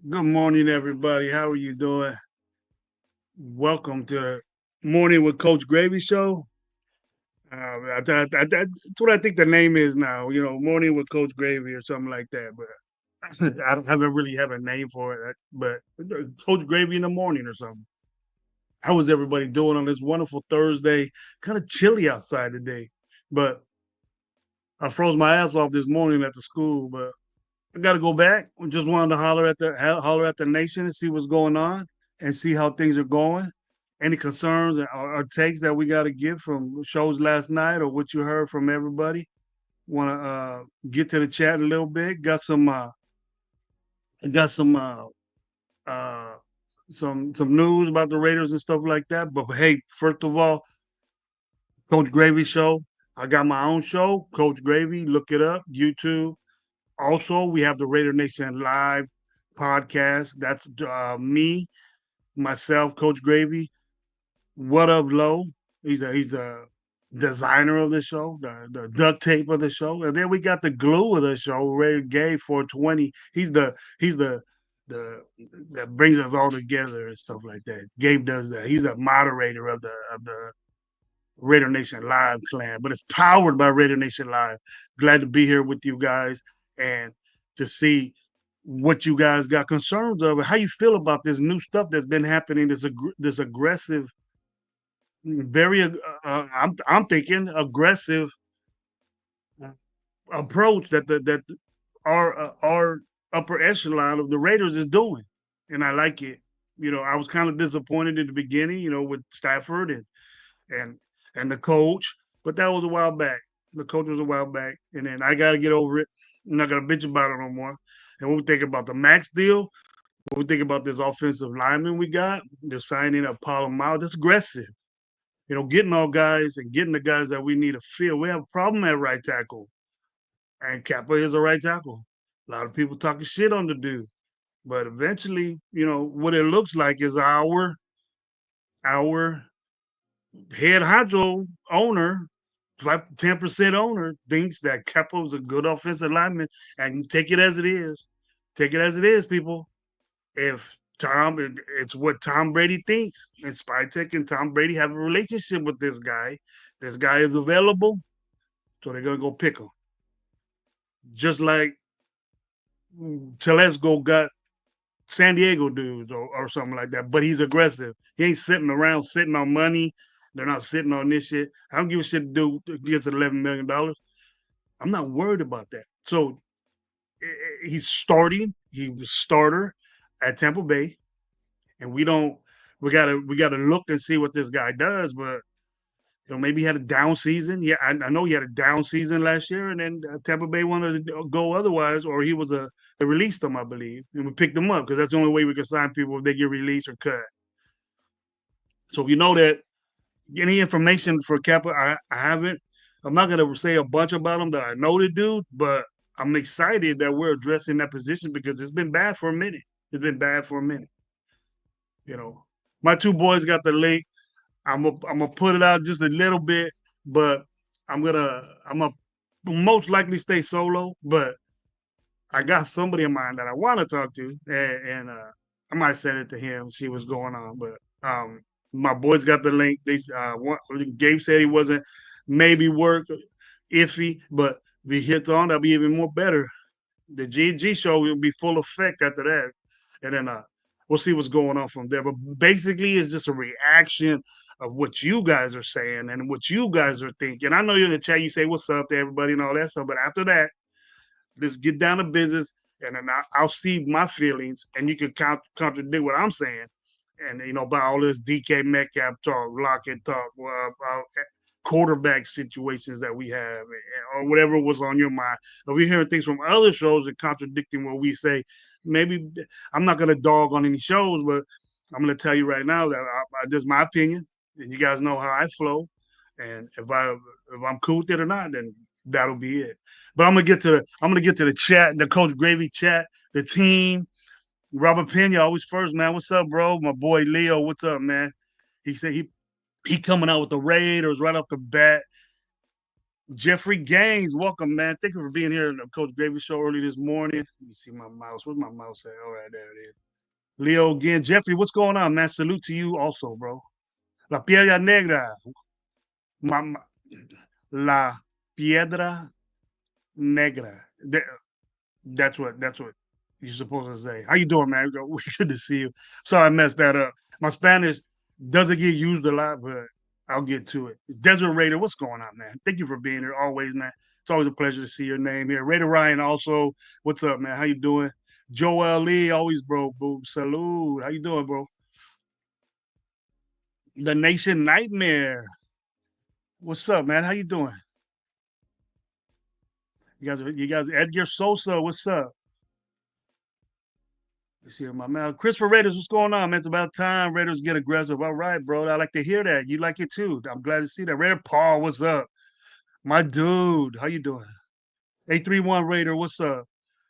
Good morning, everybody. How are you doing? Welcome to Morning with Coach Gravy Show. That's what I think the name is now. Morning with Coach Gravy or something like that. But I don't haven't really have a name for it. But Coach Gravy in the morning or something. How was everybody doing on this wonderful Thursday? Kind of chilly outside today, but I froze my ass off this morning at the school. But I got to go back. I just wanted to holler at the nation and see what's going on and see how things are going. Any concerns or takes that we got to get from shows last night or what you heard from everybody? Want to get to the chat a little bit? Got uh, some news about the Raiders and stuff like that. But hey, first of all, Coach Gravy show. I got my own show, Coach Gravy. Look it up, YouTube. Also, we have the Raider Nation Live podcast. That's me, myself, Coach Gravy. What up, Low? He's a designer of the show, the duct tape of the show, and then we got the glue of the show, Ray Gay 420. He's the that brings us all together and stuff like that. Gabe does that. He's the moderator of the Raider Nation Live clan, but it's powered by Raider Nation Live. Glad to be here with you guys and to see what you guys got concerns of. How you feel about this new stuff that's been happening? This aggressive, very I'm thinking aggressive uh, approach that our upper echelon of the Raiders is doing, and I like it. I was kind of disappointed in the beginning, with Stafford and and the coach. But that was a while back. The coach was a while back, and then I got to get over it. I'm not gonna bitch about it no more. And when we think about the max deal, when we think about this offensive lineman we got, the signing of Paulo Miles, that's aggressive. Getting all guys and getting the guys that we need to fill. We have a problem at right tackle, and Kappa is a right tackle. A lot of people talking shit on the dude, but eventually, what it looks like is our head honcho owner, 10% owner, thinks that Capo's a good offensive lineman, and take it as it is. Take it as it is, people. If it's what Tom Brady thinks, and Spytek and Tom Brady have a relationship with this guy. This guy is available, so they're gonna go pick him. Just like Telesco got San Diego dudes or something like that. But he's aggressive. He ain't sitting around sitting on money. They're not sitting on this shit. I don't give a shit to do gets $11 million. I'm not worried about that. So he's starting. He was starter at Tampa Bay, and we gotta look and see what this guy does. But maybe he had a down season. Yeah, I know he had a down season last year, and then Tampa Bay wanted to go otherwise, or they released him, I believe, and we picked him up because that's the only way we can sign people if they get released or cut. So if you know that any information for Kappa, I haven't. I'm not gonna say a bunch about him that I know the dude, but I'm excited that we're addressing that position because it's been bad for a minute. It's been bad for a minute. You know, my two boys got the link. I'm gonna put it out just a little bit, but I'm gonna most likely stay solo. But I got somebody in mind that I want to talk to, and I might send it to him, see what's going on. But my boys got the link. Gabe said he wasn't maybe work iffy, but if he hits on, that'll be even more better. The GG show will be full effect after that, and then we'll see what's going on from there. But basically, it's just a reaction of what you guys are saying and what you guys are thinking. I know you're in the chat. You say what's up to everybody and all that stuff, but after that, let's get down to business, and then I'll see my feelings, and you can contradict what I'm saying. And about all this DK Metcalf talk, Lockett talk, quarterback situations that we have, or whatever was on your mind. If we're hearing things from other shows and contradicting what we say, maybe I'm not gonna dog on any shows, but I'm gonna tell you right now that this is my opinion, and you guys know how I flow. And if I'm cool with it or not, then that'll be it. But I'm gonna get to the chat, the Coach Gravy chat, the team. Robert Pena always first, man. What's up, bro? My boy Leo, what's up, man? He said he coming out with the Raiders right off the bat. Jeffrey Gaines, welcome, man. Thank you for being here in the Coach Gravy Show early this morning. Let me see my mouse. Where's my mouse at? All right, there it is. Leo again. Jeffrey, what's going on, man? Salute to you also, bro. La Piedra Negra. La Piedra Negra. That's what you're supposed to say. How you doing, man? Good to see you. Sorry I messed that up. My Spanish doesn't get used a lot, but I'll get to it. Desert Raider, what's going on, man? Thank you for being here always, man. It's always a pleasure to see your name here. Raider Ryan also, what's up, man? How you doing? Joel Lee, always, bro. Boom, salute. How you doing, bro? The Nation Nightmare. What's up, man? How you doing? You guys, Edgar Sosa, what's up? Let's see my man. Christopher Raiders, what's going on, man? It's about time Raiders get aggressive. All right, bro. I like to hear that. You like it too. I'm glad to see that. Raider Paul, what's up? My dude, how you doing? 831 Raider, what's up?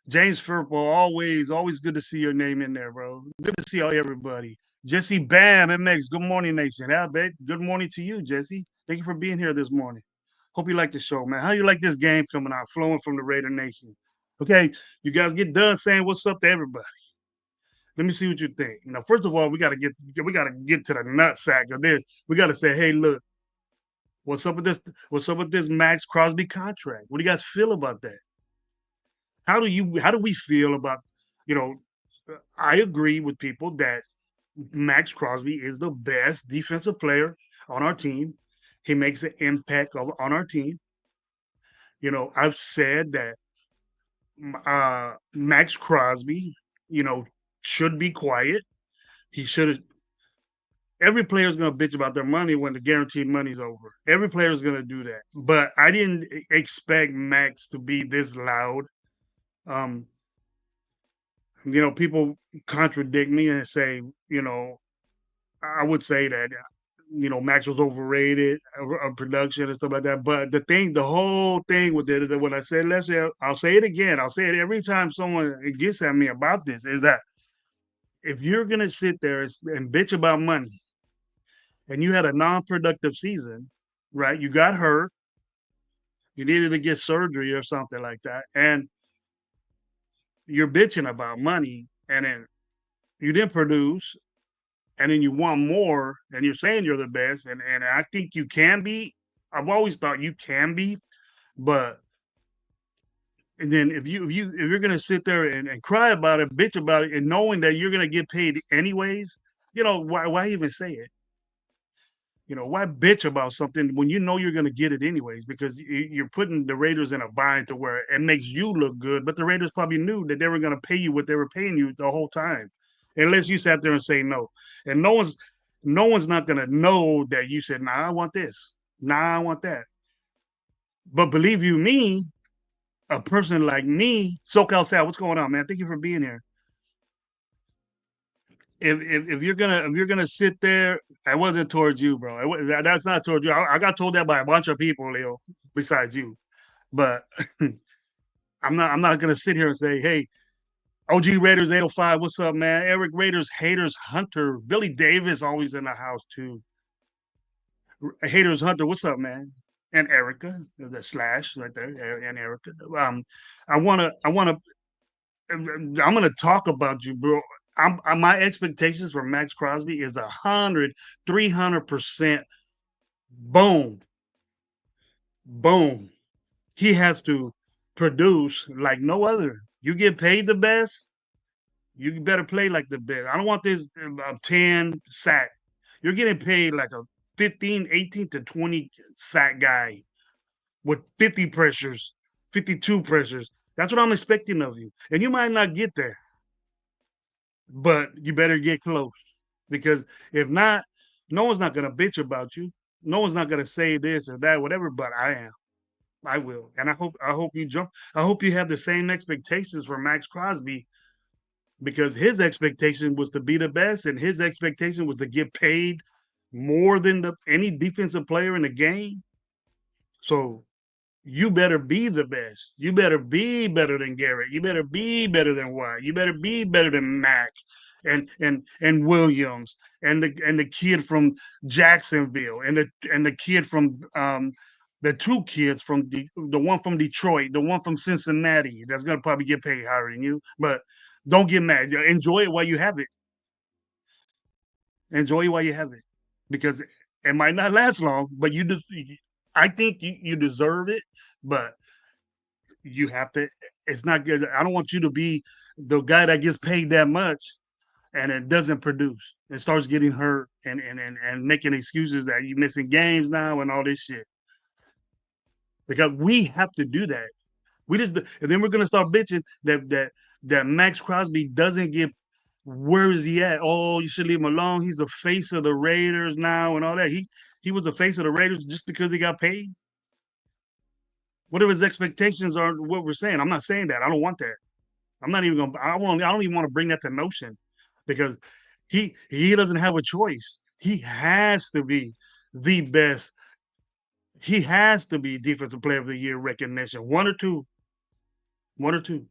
James Furpo, always good to see your name in there, bro. Good to see everybody. Jesse Bam, MX, good morning, Nation. Yeah, babe. Good morning to you, Jesse. Thank you for being here this morning. Hope you like the show, man. How you like this game coming out, flowing from the Raider Nation? Okay, you guys get done saying what's up to everybody. Let me see what you think. First of all, we gotta get to the nut sack of this. We gotta say, hey, look, what's up with this? What's up with this Max Crosby contract? What do you guys feel about that? How do we feel about, you know, I agree with people that Max Crosby is the best defensive player on our team. He makes an impact on our team. I've said that Max Crosby, should be quiet. He should Every player is going to bitch about their money when the guaranteed money's over. Every player is going to do that. But I didn't expect Max to be this loud. Um, People contradict me and say, I would say that, Max was overrated on production and stuff like that. But the whole thing with it is that when I said, I'll say it again. I'll say it every time someone gets at me about this is that if you're going to sit there and bitch about money, and you had a non-productive season, right? You got hurt, you needed to get surgery or something like that, and you're bitching about money, and then you didn't produce, and then you want more, and you're saying you're the best, and I think you can be. I've always thought you can be, but and then if you're gonna sit there and cry about it, bitch about it, and knowing that you're gonna get paid anyways, why even say it? Why bitch about something when you know you're going to get it anyways? Because you're putting the Raiders in a bind to where it makes you look good, but the Raiders probably knew that they were going to pay you what they were paying you the whole time, unless you sat there and say no. And no one's not going to know that you said, "Nah, I want this. Nah, I want that." But believe you me, a person like me, SoCal Sal, what's going on, man? Thank you for being here. If you're gonna sit there, I wasn't towards you, bro. That's not towards you. I got told that by a bunch of people, Leo, besides you. But I'm not gonna sit here and say, hey, OG Raiders 805, what's up, man? Eric Raiders, haters, Hunter, Billy Davis, always in the house too. Haters, Hunter, what's up, man? And Erica, the slash right there, and Erica. I'm gonna talk about you, bro. My expectations for Max Crosby is 300%. Boom, boom. He has to produce like no other. You get paid the best, you better play like the best. I don't want this 10 sack. You're getting paid like a 15, 18 to 20 sack guy with 50 pressures, 52 pressures. That's what I'm expecting of you. And you might not get there, but you better get close because if not, no one's not gonna bitch about you. No one's not gonna say this or that, whatever. But I am. I will, and I hope you jump. I hope you have the same expectations for Max Crosby because his expectation was to be the best, and his expectation was to get paid more than any defensive player in the game. So you better be the best. You better be better than Garrett. You better be better than White. You better be better than Mac and Williams and the kid from Jacksonville and the kid from The two kids from the one from Detroit, the one from Cincinnati, that's gonna probably get paid higher than you. But don't get mad. Enjoy it while you have it. Enjoy it while you have it, because it might not last long. But I think you deserve it. But you have to. It's not good. I don't want you to be the guy that gets paid that much and it doesn't produce. It starts getting hurt and making excuses that you're missing games now and all this shit. Because we have to do that. We just and then we're gonna start bitching that Max Crosby doesn't get where is he at? Oh, you should leave him alone. He's the face of the Raiders now and all that. He was the face of the Raiders just because he got paid. Whatever his expectations are, what we're saying. I'm not saying that. I don't want that. I'm not even gonna. I don't even want to bring that to notion because he doesn't have a choice. He has to be the best. He has to be defensive player of the year recognition. One or two. One or two.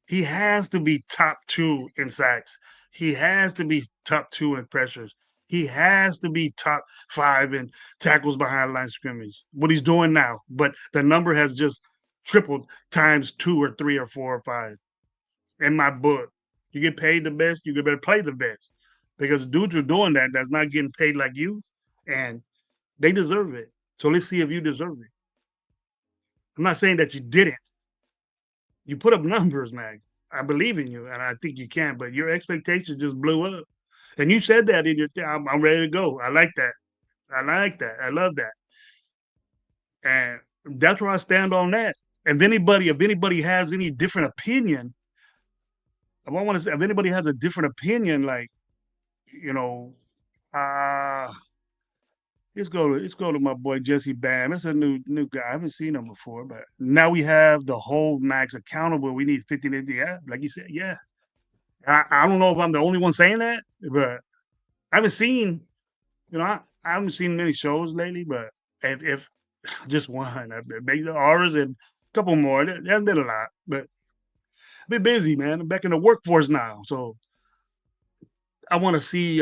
He has to be top two in sacks. He has to be top two in pressures. He has to be top five in tackles behind line scrimmage. What he's doing now, but the number has just tripled times two or three or four or five. In my book, you get paid the best, you better play the best because dudes are doing that. That's not getting paid like you, and they deserve it. So let's see if you deserve it. I'm not saying that you didn't. You put up numbers, Max. I believe in you, and I think you can. But your expectations just blew up, and you said that in your thing. I'm ready to go. I like that. I like that. I love that, and that's where I stand on that. If anybody has any different opinion, I want to say if anybody has a different opinion, like you know, uh let's go to my boy Jesse Bam. That's a new guy. I haven't seen him before, but now we have the whole Max accountable. We need 50 to yeah, like you said, yeah. I don't know if I'm the only one saying that, but I haven't seen, I haven't seen many shows lately, but if just one, maybe ours and a couple more. There hasn't been a lot, but I've been busy, man. I'm back in the workforce now, so I want to see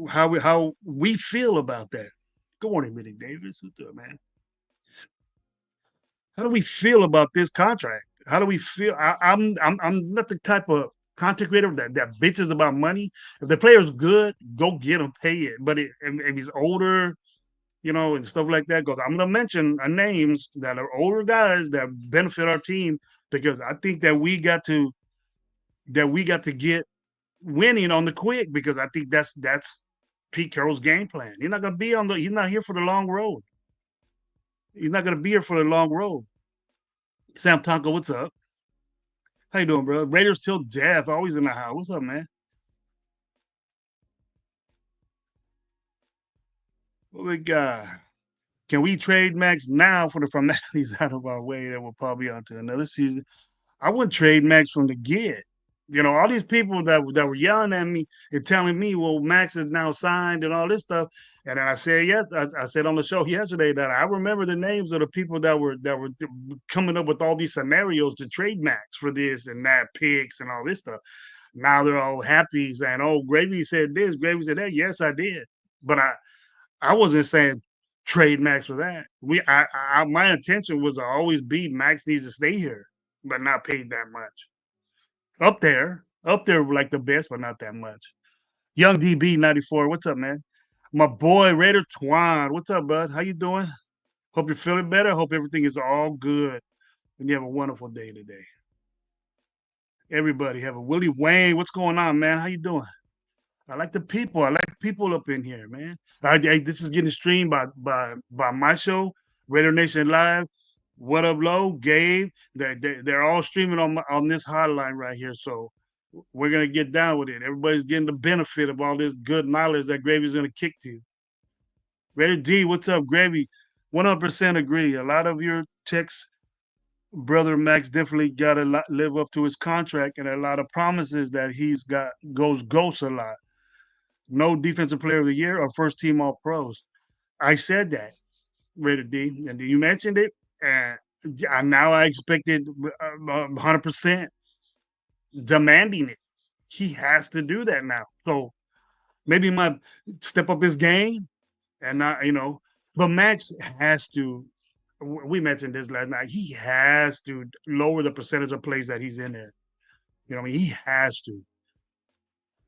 how we feel about that. Good morning, Minnie Davis. What's up, man? How do we feel about this contract? How do we feel? I'm not the type of content creator that bitches about money. If the player's good, go get him, pay it. But if he's older, and stuff like that, goes. I'm gonna mention names that are older guys that benefit our team because I think that we got to get winning on the quick because I think that's Pete Carroll's game plan. He's not gonna be on the. He's not here for the long road. He's not gonna be here for the long road. Sam Tonko, what's up? How you doing, bro? Raiders till death, always in the house. What's up, man? What we got? Can we trade Max now for the formalities out of our way that will probably on to another season? I wouldn't trade Max from the get. All these people that were yelling at me and telling me, well, Max is now signed and all this stuff. And then I said, yes, I said on the show yesterday that I remember the names of the people that were coming up with all these scenarios to trade Max for this and that picks and all this stuff. Now they're all happy saying, "Oh, Gravy said this, Gravy said that." Yes, I did, but I wasn't saying trade Max for that. My intention was to always be Max needs to stay here, but not paid that much. Up there, like the best, but not that much. Young DB 94, what's up, man? My boy Raider Twan, what's up, bud? How you doing? Hope you're feeling better. Hope everything is all good, and you have a wonderful day today. Everybody have a Willie Wayne. What's going on, man? How you doing? I like the people. I like people up in here, man. This is getting streamed by my show, Raider Nation Live. What up, Low? Gabe? They're all streaming on this hotline right here. So we're gonna get down with it. Everybody's getting the benefit of all this good knowledge that Gravy's gonna kick to you. Raider D, what's up, Gravy? 100% agree. A lot of your texts, brother Max definitely got to live up to his contract, and a lot of promises that he's got goes ghosts a lot. No defensive player of the year or first team all pros. I said that, Rated D, and you mentioned it, and now I expected 100% demanding it. He has to do that now. So maybe he might step up his game and not, But Max has to. We mentioned this last night. He has to lower the percentage of plays that he's in there. You know, what I mean, he has to.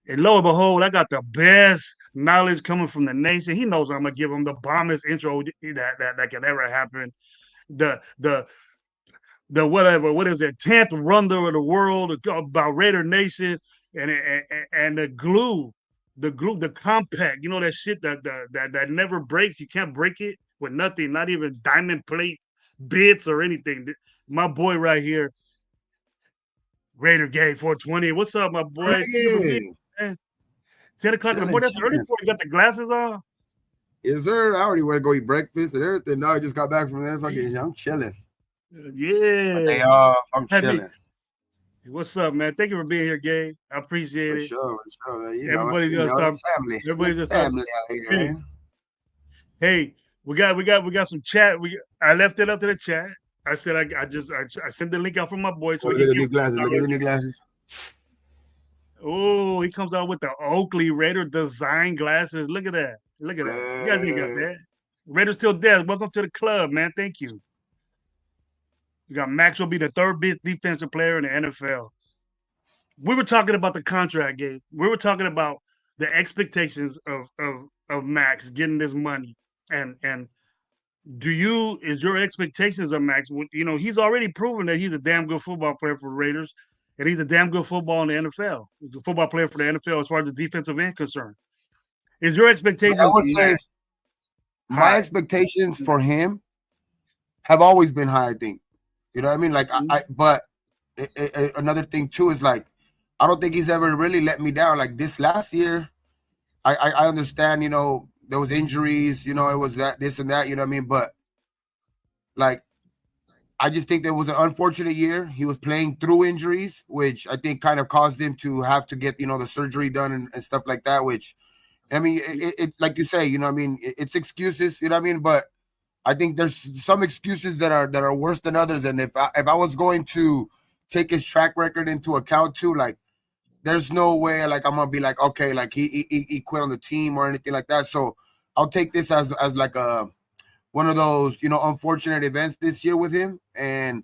And lo and behold, I got the best knowledge coming from the nation. He knows I'm gonna give him the bombest intro that can ever happen. The the whatever, what is it, 10th wonder of the world about Raider Nation and the glue, the compact, you know, that shit that never breaks. You can't break it with nothing, not even diamond plate bits or anything. My boy right here, Raider Game 420. What's up, my boy? Thank you for being Reggae. here, man. 10 o'clock in the Chilling, morning. That's early chilling. for you. You got the glasses on? Yes, sir. I already went to go eat breakfast and everything. No, I just got back from there. Fucking, I'm chilling. My Yeah. day off. I'm Had me. chilling. What's up, man? Thank you for being here, Gabe. I appreciate it. For sure, man. Everybody's gonna start. Family. Everybody's Like gonna start. family out here, Hey, man. hey, we got some chat. I left it up to the chat. I said I sent the link out for my boy so Oh, he look can at the get new glasses. Look at the new already. glasses. Oh, he comes out with the Oakley Raider design glasses. Look at that. Look at that. You guys ain't got Man. that. Raiders till death. Welcome to the club, man. Thank you. You got Max will be the third best defensive player in the NFL. We were talking about the contract, Gabe. We were talking about the expectations of Max getting this money, and is your expectations of Max? You know, he's already proven that he's a damn good football player for the Raiders, and he's a damn good football in the NFL. He's a football player for the NFL as far as the defensive end concerned. Is your I expectations of would say Max my high? expectations for him have always been high, I think. You know what I mean? Like, Mhm. but another thing too is like, I don't think he's ever really let me down. Like this last year, I understand, there was injuries, it was that, this and that, you know what I mean? But like, I just think there was an unfortunate year. He was playing through injuries, which I think kind of caused him to have to get, the surgery done and stuff like that, which, I mean, it like you say, you know what I mean? It's excuses, you know what I mean? But I think there's some excuses that are worse than others. And if I was going to take his track record into account too, like there's no way like I'm gonna be like, okay, like he quit on the team or anything like that. So I'll take this as like a one of those, unfortunate events this year with him. And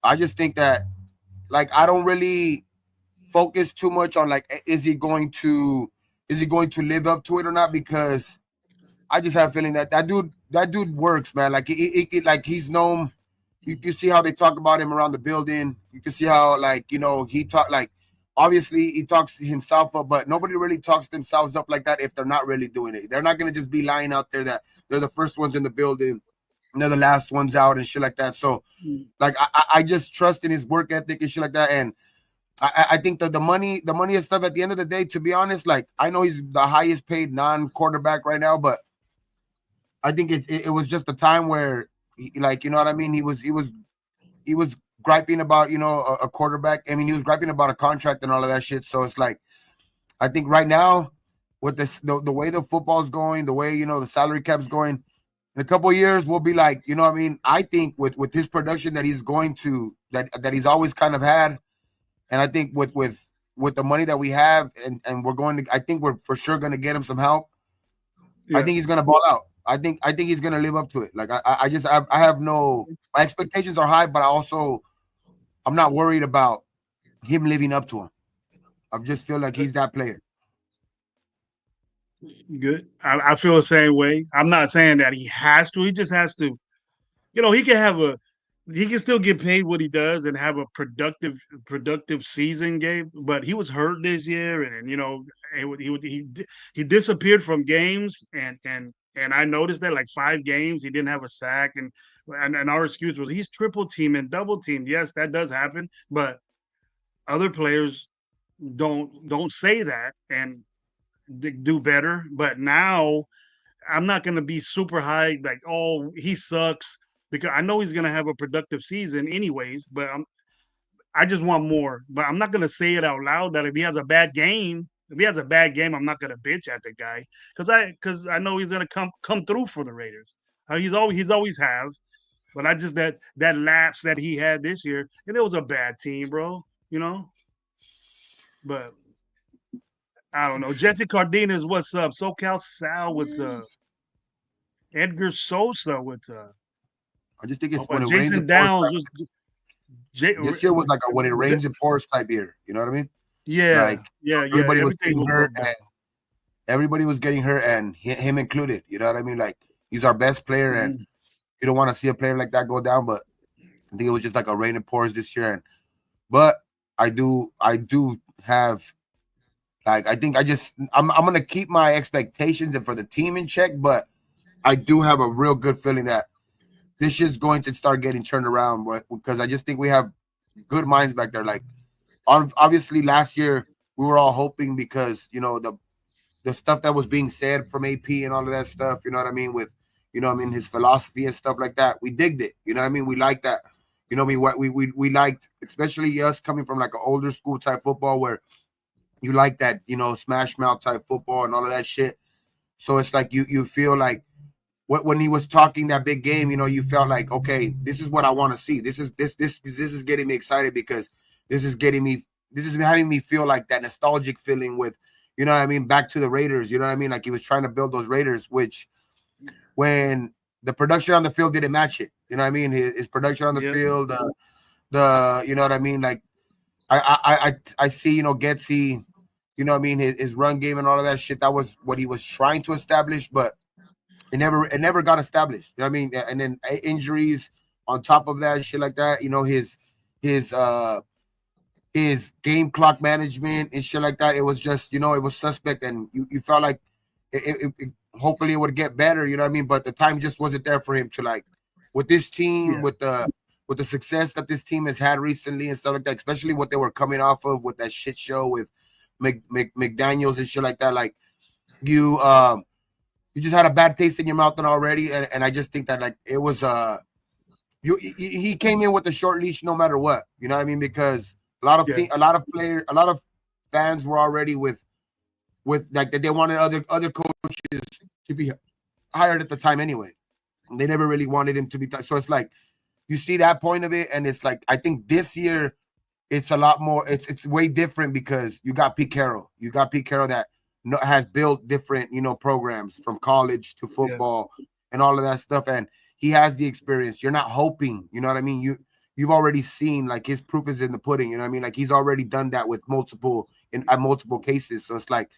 I just think that like I don't really focus too much on like is he going to live up to it or not, because I just have a feeling that that dude works, man. Like like he's known. You can see how they talk about him around the building. You can see how like he talk like obviously he talks himself up, but nobody really talks themselves up like that if they're not really doing it. They're not gonna just be lying out there that they're the first ones in the building and they're the last ones out and shit like that. So like I just trust in his work ethic and shit like that. And I think that the money and stuff at the end of the day, to be honest, like I know he's the highest paid non-quarterback right now, but I think it was just a time where, like, you know what I mean. He was griping about a quarterback. I mean, he was griping about a contract and all of that shit. So it's like I think right now with the way the football's going, the way the salary cap's going, in a couple of years we'll be like, you know what I mean. I think with his production that he's going to that he's always kind of had, and I think with the money that we have and we're going to, I think we're for sure going to get him some help. I Yeah, think he's gonna ball out. I think he's gonna live up to it. Like I have no, my expectations are high, but I'm not worried about him living up to them. I just feel like he's that player. good. I feel the same way. I'm not saying that he has to. He just has to. You know, he can still get paid what he does and have a productive season game. But he was hurt this year, and he disappeared from games, and I noticed that like 5 games he didn't have a sack, and our excuse was he's triple teamed and double teamed. Yes, that does happen, but other players don't say that and do better. But now I'm not going to be super high, like, oh, he sucks, because I know he's going to have a productive season anyways. But I just want more. But I'm not going to say it out loud that if he has a bad game, I'm not going to bitch at the guy because I know he's going to come through for the Raiders. He's always have. But I just that lapse that he had this year, and it was a bad team, bro. You know, but I don't know. Jesse Cardenas, what's up? SoCal Sal, what's up? Edgar Sosa with I just think it's when it rains, it Jason pours. Downs was J- This year was like a when it rains, it pours type year. You know what I mean? yeah, Like yeah. everybody was Everything getting was hurt, broke down. and everybody was getting hurt, and him included. You know what I mean? Like he's our best player, and Mhm. you don't want to see a player like that go down. But I think it was just like a rain and pours this year. And but I do have like I think I'm gonna keep my expectations and for the team in check, but I do have a real good feeling that this is going to start getting turned around because I just think we have good minds back there. Like obviously last year we were all hoping because the stuff that was being said from AP and all of that stuff, you know what I mean, with I mean his philosophy and stuff like that. We digged it, you know what I mean? We liked that. You know what I mean? What we liked, especially us coming from like an older school type football where you like that, smash mouth type football and all of that shit. So it's like you feel like when he was talking that big game, you felt like, okay, this is what I want to see. This is getting me excited because this is getting me this is having me feel like that nostalgic feeling with, you know what I mean, back to the Raiders. You know what I mean? Like he was trying to build those Raiders, which when the production on the field didn't match it. You know what I mean? His production on the Yeah, field, the you know what I mean? Like I see, Getsy, you know what I mean, his run game and all of that shit. That was what he was trying to establish, but it never got established. You know what I mean? And then injuries on top of that, shit like that. His his game clock management and shit like that. It was just, it was suspect, and you felt like hopefully it would get better. You know what I mean? But the time just wasn't there for him to like with this team yeah, with the success that this team has had recently and stuff like that. Especially what they were coming off of with that shit show with McDaniels and shit like that. Like you um you just had a bad taste in your mouth and already, and I just think that like it was he came in with a short leash no matter what. You know what I mean? Because yeah. a lot of players, a lot of fans were already with like that they wanted other coaches to be hired at the time anyway. They never really wanted him to be. So it's like you see that point of it, and it's like I think this year it's a lot more. It's way different because you got Pete Carroll. You got Pete Carroll that has built different programs from college to Yeah. football and all of that stuff, and he has the experience. You're not hoping, you know what I mean. You've already seen like his proof is in the pudding. You know what I mean. Like he's already done that with multiple in at multiple cases. So it's like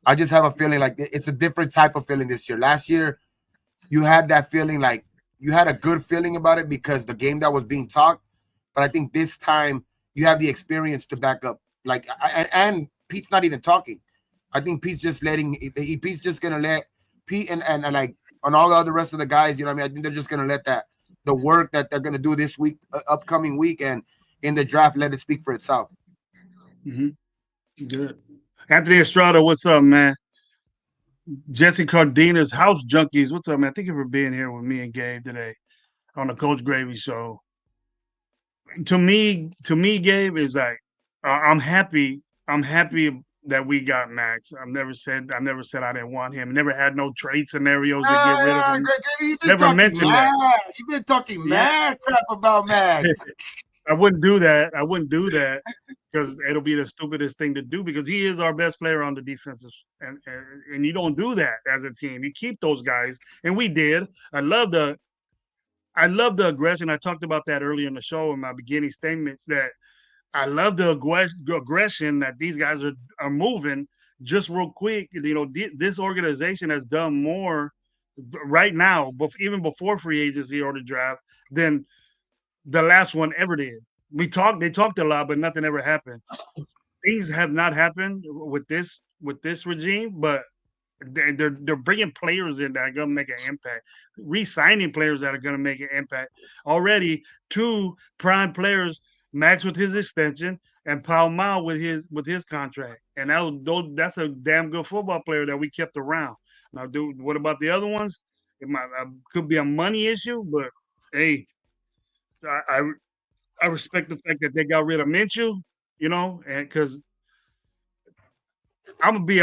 I just have a feeling like it's a different type of feeling this year. Last year you had that feeling like you had a good feeling about it because the game that was being talked. But I think this time you have the experience to back up. Like and Pete's not even talking. I think Pete's just Pete's just gonna let Pete and like on all the other rest of the guys. You know what I mean? I think they're just gonna let that the work that they're gonna do this week, upcoming week, and in the draft, let it speak for itself. Hmm. Good. Anthony Estrada, what's up, man? Jesse Cardenas, House Junkies, what's up, man? Thank you for being here with me and Gabe today on the Coach Gravy Show. To me, Gabe is like, I'm happy. I'm happy that we got Max. I never said I didn't want him. Never had no trade scenarios to get rid of him. Greg, you've been Never talking mentioned that. mad. You've been talking Yeah, mad crap about Max. I wouldn't do that. I wouldn't do that because it'll be the stupidest thing to do because he is our best player on the defensive, and you don't do that as a team. You keep those guys, and we did. I love the aggression. I talked about that earlier in the show in my beginning statements that I love the aggression that these guys are moving. Just real quick, this organization has done more right now, but even before free agency or the draft, than the last one ever did. They talked a lot, but nothing ever happened. Things have not happened with this regime, but they're bringing players in that are going to make an impact, re-signing players that are going to make an impact. Already, two prime players, Max with his extension and Pau Mao with his contract, and that's a damn good football player that we kept around. Now, dude, what about the other ones? It might could be a money issue, but hey, I I, I respect the fact that they got rid of Minshew, and because I'm gonna be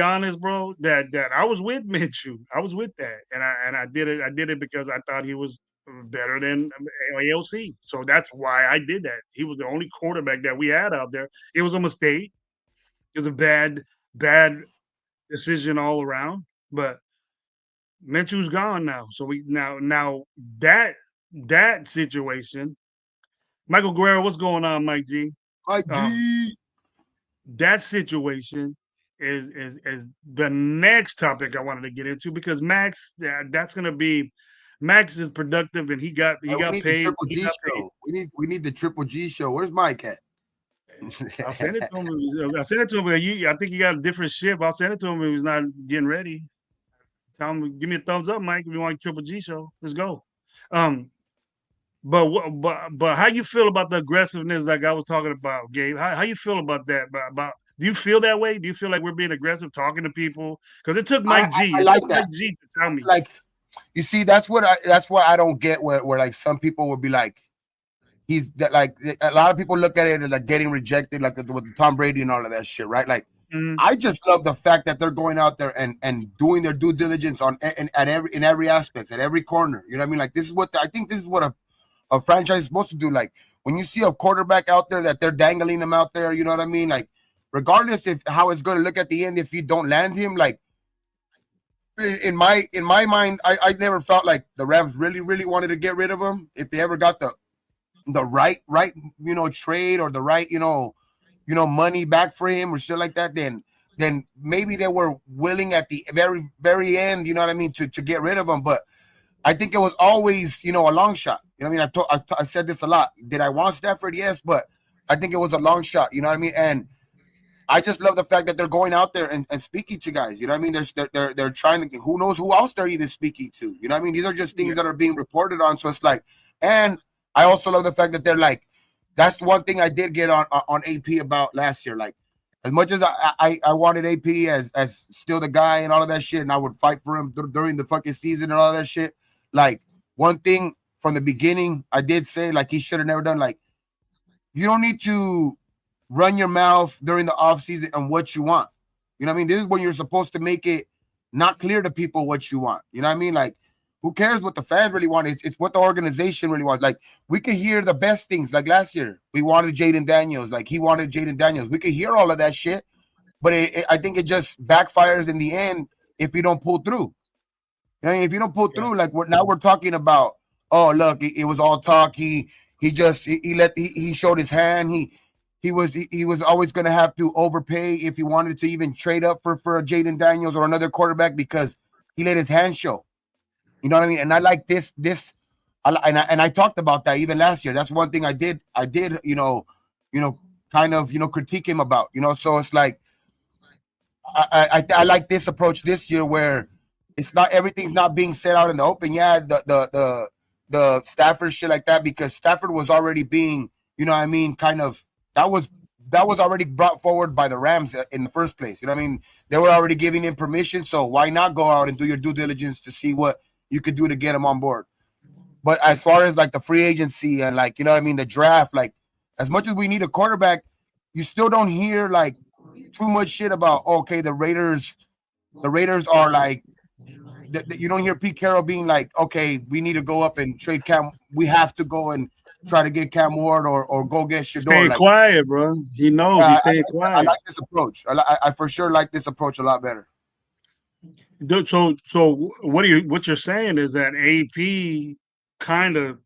honest, bro. That I was with Minshew. I was with that, and I did it. I did it because I thought he was better than AOC. So that's why I did that. He was the only quarterback that we had out there. It was a mistake. It was a bad decision all around. But Minshew's gone now, so we now that that situation. Michael Guerrero, what's going on, Mike G? Mike Um, G. that situation is the next topic I wanted to get into because Max, that's gonna be Max is productive and he We got need the paid. Triple He G got paid. show. We need the Triple G show. Where's Mike at? I'll send it to him. I sent it to him. I think he got a different shift. I'll send it to him if he's not getting ready. Tell him, give me a thumbs up, Mike, if you want a Triple G show. Let's go. Um, but how you feel about the aggressiveness like I was talking about, Gabe? How you feel about that? About do you feel that way? Do you feel like we're being aggressive talking to people? Because it took I, Mike I G. I It like took that. Mike G to tell me. Like, you see, that's what I don't get. Where like some people would be like, he's that, like a lot of people look at it as like getting rejected, like with Tom Brady and all of that shit, right? Like, Mm, I just love the fact that they're going out there and doing their due diligence on at every aspect, at every corner. You know what I mean? Like, I think this is what a franchise is supposed to do. Like, when you see a quarterback out there that they're dangling him out there, you know what I mean? Like, regardless if how it's going to look at the end, if you don't land him, like in my mind, I never felt like the Rams really wanted to get rid of him. If they ever got the right trade or the right money back for him or shit like that, then maybe they were willing at the very end, you know what I mean, to get rid of him. But I think it was always, a long shot. You know what I mean? I said this a lot. Did I want Stafford? Yes, but I think it was a long shot. You know what I mean? And I just love the fact that they're going out there and speaking to guys. You know what I mean? They're trying to. Who knows who else they're even speaking to? You know what I mean? These are just things yeah, that are being reported on. So it's like, and I also love the fact that they're like, that's one thing I did get on AP about last year. Like, as much as I wanted AP as still the guy and all of that shit, and I would fight for him during the fucking season and all of that shit. Like, one thing from the beginning, I did say like he should have never done. Like, you don't need to run your mouth during the off season on what you want. You know what I mean? This is when you're supposed to make it not clear to people what you want. You know what I mean? Like, who cares what the fans really want? It's what the organization really wants. Like, we could hear the best things. Like last year, we wanted Jaden Daniels. Like, he wanted Jaden Daniels. We could hear all of that shit, but I think it just backfires in the end if you don't pull through. You know what I mean? If you don't pull yeah. through, like we're talking about, oh look, it was all talk. He just he showed his hand. He was always going to have to overpay if he wanted to even trade up for a Jaden Daniels or another quarterback because he let his hand show. You know what I mean? And I like and I talked about that even last year. That's one thing I did kind of critique him about. So it's like I like this approach this year where it's not everything's not being said out in the open. Yeah, the Stafford shit like that, because Stafford was already being, you know what I mean, kind of that was that was already brought forward by the Rams in the first place. You know what I mean? They were already giving him permission, so why not go out and do your due diligence to see what you could do to get him on board? But as far as like the free agency and like, you know what I mean, the draft, like as much as we need a quarterback, you still don't hear like too much shit about, okay, the Raiders are like you don't hear Pete Carroll being like, okay, we need to go up and trade Cam. We have to go and try to get Cam Ward or go get Shador. Staying Like, quiet, bro. He knows I he's staying I quiet. like this approach. I for sure like this approach a lot better. So what you're saying is that AP kind of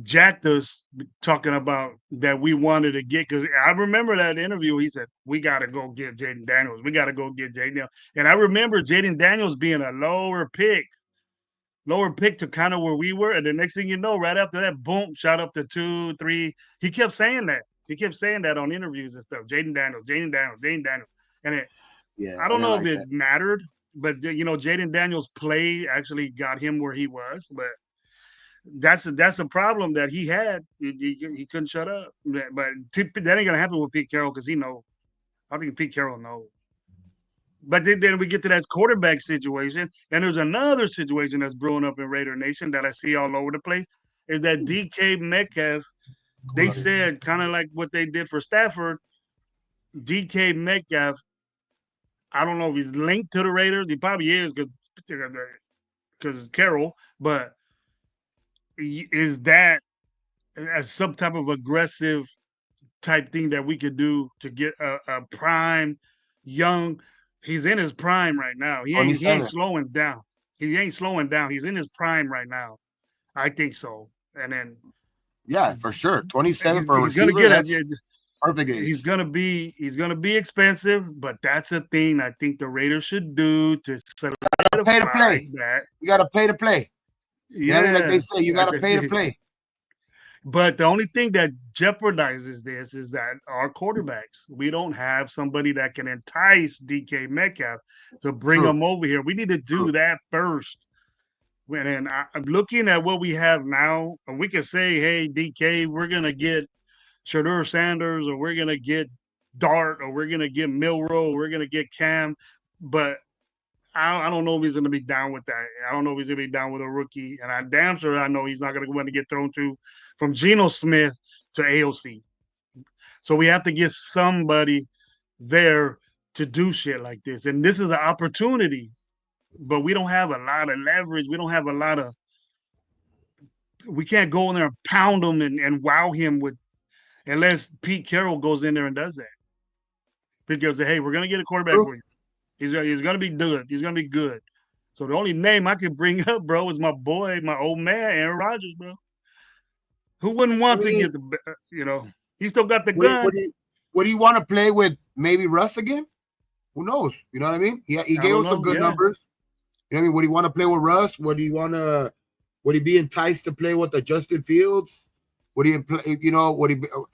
jacked us talking about that we wanted to get because I remember that interview. He said we got to go get Jaden Daniels. We got to go get Jaden Daniels. And I remember Jaden Daniels being a lower pick to kind of where we were. And the next thing you know, right after that, boom, shot up to 2, 3. He kept saying that. He kept saying that on interviews and stuff. Jaden Daniels, Jaden Daniels, Jaden Daniels. And Yeah, I I don't didn't know if like it that. mattered, but Jaden Daniels' play actually got him where he was. But that's a problem that he had. He couldn't shut up. But that ain't gonna happen with Pete Carroll because he knows. I think Pete Carroll knows. But then we get to that quarterback situation, and there's another situation that's brewing up in Raider Nation that I see all over the place. Is that DK Metcalf? They Cool. said kind of like what they did for Stafford. DK Metcalf. I don't know if he's linked to the Raiders. He probably is because Carroll. But is that as some type of aggressive type thing that we could do to get a prime young? He's in his prime right now. He ain't 27. slowing down. He ain't slowing down. He's in his prime right now. I think so. And then Yeah, for sure. 27 for a he's gonna receiver, get that's perfect he's age. gonna be expensive, but that's a thing I think the Raiders should do to Pay to solidify play. that. You got to pay to play. You know what I mean? Like they Yeah. say, you got to pay to play. But the only thing that jeopardizes this is that our quarterbacks, we don't have somebody that can entice DK Metcalf to bring True. him over here. We need to True. do that first. And I'm looking at what we have now, and we can say, hey, DK, we're going to get Shadur Sanders, or we're going to get Dart, or we're going to get Milrow, or we're going to get Cam. But I don't know if he's going to be down with that. I don't know if he's going to be down with a rookie. And I damn sure I know he's not going to want to get thrown to from Geno Smith to AOC. So we have to get somebody there to do shit like this. And this is an opportunity, but we don't have a lot of leverage. We don't have a lot of, we can't go in there and pound him and wow him with, unless Pete Carroll goes in there and does that. Pete Carroll say, hey, we're going to get a quarterback True. for you. He's going to be good. He's going to be good. So the only name I can bring up, bro, is my boy, my old man, Aaron Rodgers, bro. Who wouldn't I want to mean, get he still got the gun. would he want to play with maybe Russ again? Who knows? You know what I mean? He I gave don't us some know. good Yeah. numbers. You know what I mean? Would he want to play with Russ? Would he be enticed to play with the Justin Fields? Would he play,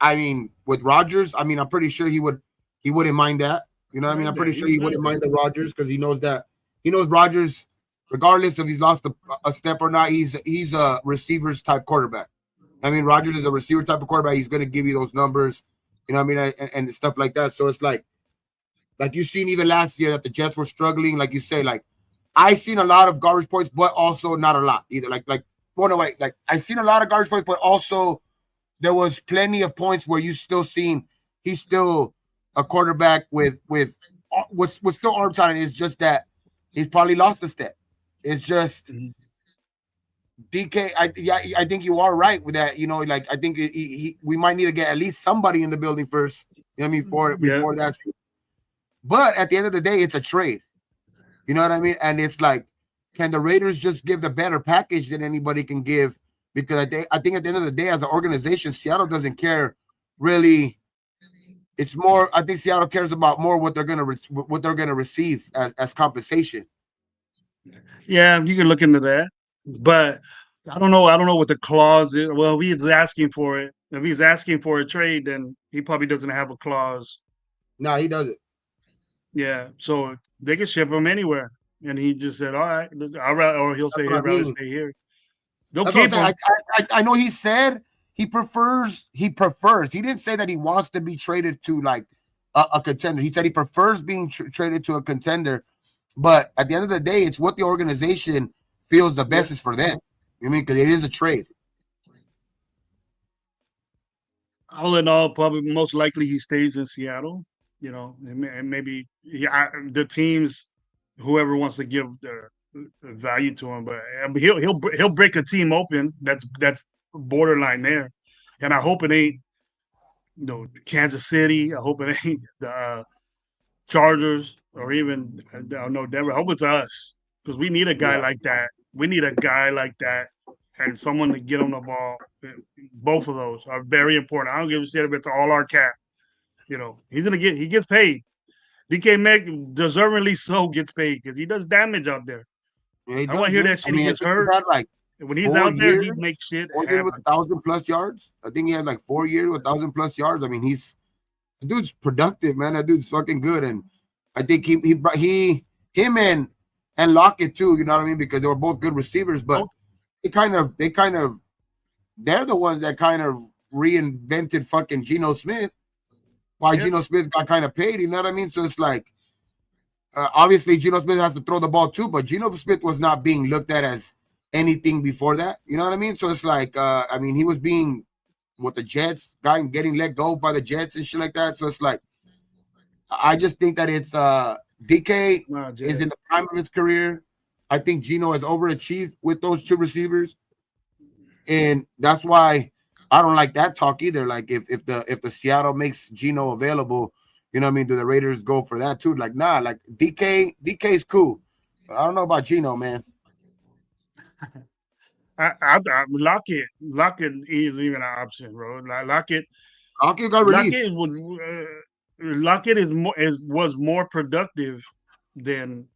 I mean, with Rodgers, I mean, I'm pretty sure he wouldn't mind that. You know what I mean? I'm pretty sure he wouldn't mind the Rodgers because he knows Rodgers, regardless if he's lost a step or not, he's a receivers type quarterback. I mean, Rodgers is a receiver type of quarterback. He's going to give you those numbers, you know what I mean, and stuff like that. So it's like you've seen even last year that the Jets were struggling. Like you say, like I seen a lot of garbage points, but also not a lot either. Like I seen a lot of garbage points, but also there was plenty of points where you still seen he's still a quarterback with still arm talent. It's just that he's probably lost a step. It's just DK. I think you are right with that. You know, like I think we might need to get at least somebody in the building first. You know what I mean? Before that's. But at the end of the day, it's a trade. You know what I mean? And it's like, can the Raiders just give the better package than anybody can give? Because I think at the end of the day, as an organization, Seattle doesn't care really. It's more. I think Seattle cares about more what they're gonna receive as compensation. Yeah, you can look into that. But I don't know. I don't know what the clause is. Well, if he's asking for it, if he's asking for a trade, then he probably doesn't have a clause. No, he doesn't. Yeah, so they can ship him anywhere. And he just said, "All right, or he'll That's say what he'd I rather mean. stay here." They'll That's what I'm keep saying. him. I know he said he prefers. He prefers. He didn't say that he wants to be traded to like a contender. He said he prefers being traded to a contender. But at the end of the day, it's what the organization feels the Yeah. best is for them. You know what I mean? Because it is a trade. All in all, probably most likely he stays in Seattle. And maybe the teams, whoever wants to give the value to him, but he'll break a team open. That's borderline there, and I hope it ain't Kansas City. I hope it ain't the Chargers or even no Denver. I hope it's us because we need a guy Yeah. like that. We need a guy like that and someone to get on the ball. Both of those are very important. I don't give a shit if it's all our cap. He gets paid. DK Mac deservingly so gets paid because he does damage out there. Yeah, he I want does, to hear man. that I shit. He mean, I gets think he's hurt. had like When he's four out there, years, he makes shit 4 years with happen. 1,000+ yards. I think he had like 4 years with 1,000+ yards. I mean, the dude's productive, man. That dude's fucking good, and I think him and Lockett too. You know what I mean? Because they were both good receivers, but Oh, they're the ones that kind of reinvented fucking Geno Smith. Why yeah. Geno Smith got kind of paid, you know what I mean? So it's like obviously Geno Smith has to throw the ball too, but Geno Smith was not being looked at as anything before that. You know what I mean? So it's like I mean, he was being with the Jets, getting let go by the Jets and shit like that. So it's like I just think that it's DK Nah, is Jay. in the prime of his career. I think Geno has overachieved with those two receivers, and that's why I don't like that talk either. Like if the Seattle makes Geno available, you know what I mean? Do the Raiders go for that too? Like nah, like DK is cool. But I don't know about Geno, man. Lockett is even an option, bro. Like Lockett got released. Lockett was Lockett was more productive than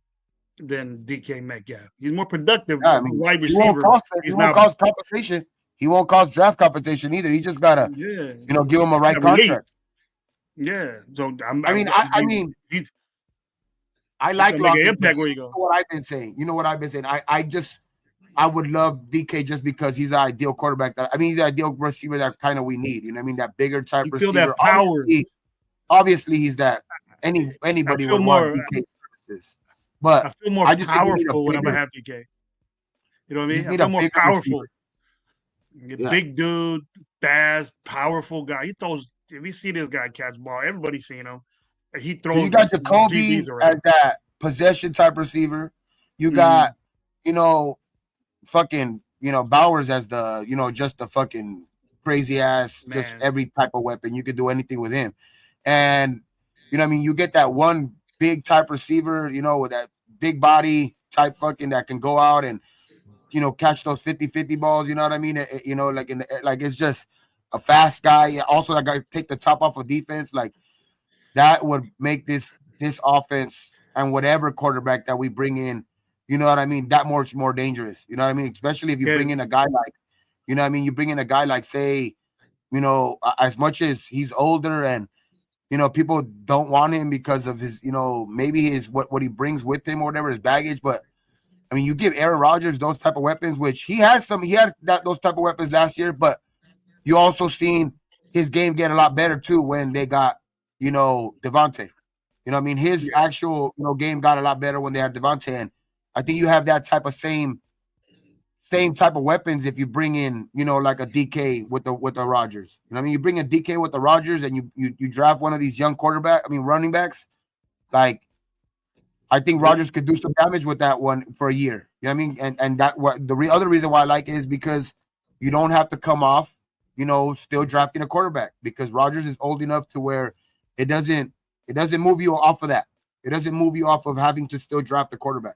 DK Metcalf. He's more productive Yeah, I mean, wide he won't receiver. cost. He He's won't not. cost compensation. He won't cost draft compensation either. He just gotta, Yeah, give him a he right got released. contract. Yeah, so I mean, he's I he's like gonna make an Lockett, but impact where you go. know what I've been saying. You know what I've been saying. I would love DK just because he's the ideal quarterback. He's the ideal receiver that kind of we need. You know what I mean? That bigger type You feel receiver. that power. Obviously, he's that. I Anybody feel would want more. DK services, but I feel more I just think we need a powerful when I'm a bigger. happy K. You know what I We just mean? I need feel a more bigger receiver. powerful. Yeah. Big dude, fast, powerful guy. He throws. If you see this guy catch ball, everybody's seen him. He So you throws got DBs Jacoby as around. that possession type receiver. You got, Mm-hmm. you know, fucking, Bowers as the, just the fucking crazy ass, just Man, every type of weapon. You could do anything with him. And, you get that one big type receiver, with that big body type fucking that can go out and, catch those 50-50 balls. You know what I mean? Like in the, like it's just a fast guy. Also, that guy take the top off of defense. Like that would make this offense and whatever quarterback that we bring in, you know what I mean, that more dangerous. You know what I mean? Especially if you yeah, bring in a guy like, you bring in a guy like, say, as much as he's older and people don't want him because of his, maybe his what he brings with him or whatever, his baggage. But I mean, you give Aaron Rodgers those type of weapons, which he had those type of weapons last year, but you also seen his game get a lot better too when they got, Devontae. You know what I mean? His yeah. actual, game got a lot better when they had Devontae. And I think you have that type of same type of weapons if you bring in, like a DK with the Rodgers. You know what I mean? You bring a DK with the Rodgers and you draft one of these young running backs, like I think Yep. Rodgers could do some damage with that one for a year. You know what I mean? And that what the other reason why I like it is because you don't have to come off, still drafting a quarterback because Rodgers is old enough to where it doesn't it doesn't move you off of that. It doesn't move you off of having to still draft a quarterback.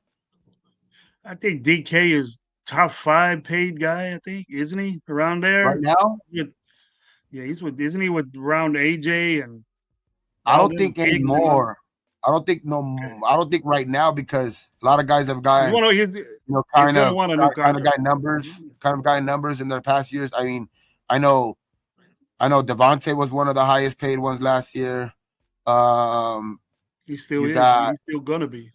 I think DK is top 5 paid guy. I think isn't he around Right there? now, Yeah, yeah. He's with isn't he with around AJ and I all don't them think Diggs and them? anymore. I don't think Okay. I don't think right now because a lot of guys have He's gotten, one of he's kind gonna of want a new contract. got numbers, in their past years. I mean, I know Devontae was one of the highest paid ones last year. Um, He still you is, and got he's still gonna be.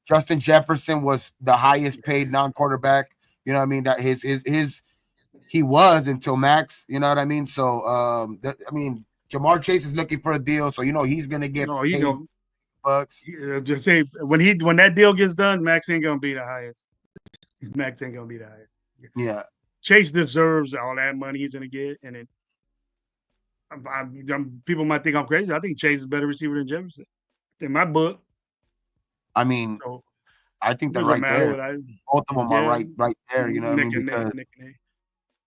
Justin Jefferson was the highest paid non-quarterback. You know what I mean? That his he was until Max. You know what I mean? So I mean, Jamar Chase is looking for a deal, so he's gonna get No, he paid gonna bucks. just say when that deal gets done, Max ain't gonna be the highest. Max ain't gonna be the highest. Yeah, Chase deserves all that money he's gonna get, and it. People might think I'm crazy. I think Chase is a better receiver than Jefferson in my book. I mean, So I think it they're doesn't right matter there. what I. Both of them are Yeah, right there. You know what I neck mean? and neck, Because neck and neck.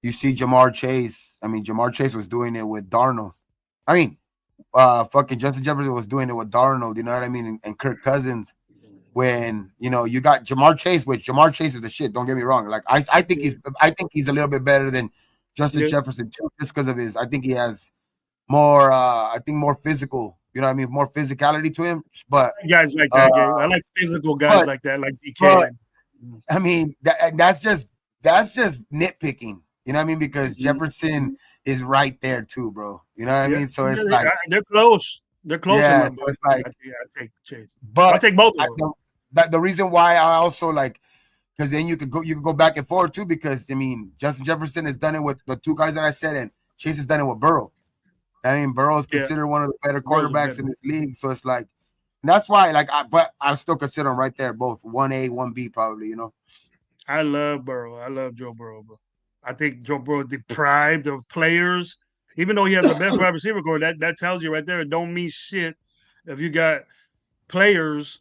you see Jamar Chase. I mean, Jamar Chase was doing it with Darnold. I mean, fucking Justin Jefferson was doing it with Darnold. You know what I mean? And Kirk Cousins. When you got Jamar Chase, which Jamar Chase is the shit. Don't get me wrong. Like Yeah, I think he's a little bit better than Justin yeah. Jefferson too, just because of his. I think he has more. I think more physical. You know what I mean? More physicality to him. But Guys like uh, that, Gabe. I like physical guys but like that, like DK. but And, I mean that's just nitpicking. You know what I mean? Because mhm. Jefferson is right there too, bro. You know what I Yeah, mean? So it's like they're close. They're close in yeah. my So book. it's like, I take Chase. I'll but take both I, of them. the reason why I also like because then you could go back and forth too. Because I mean, Justin Jefferson has done it with the two guys that I said, and Chase has done it with Burrow. I mean, Burrow is Yeah, considered one of the better Burrow's a quarterbacks better. in this league. So it's like that's why, but I still consider them right there, both 1A, 1B, probably. I love Burrow. I love Joe Burrow, bro. I think Joe Burrow deprived of players, even though he has the best wide receiver core. That tells you right there. It don't mean shit if you got players.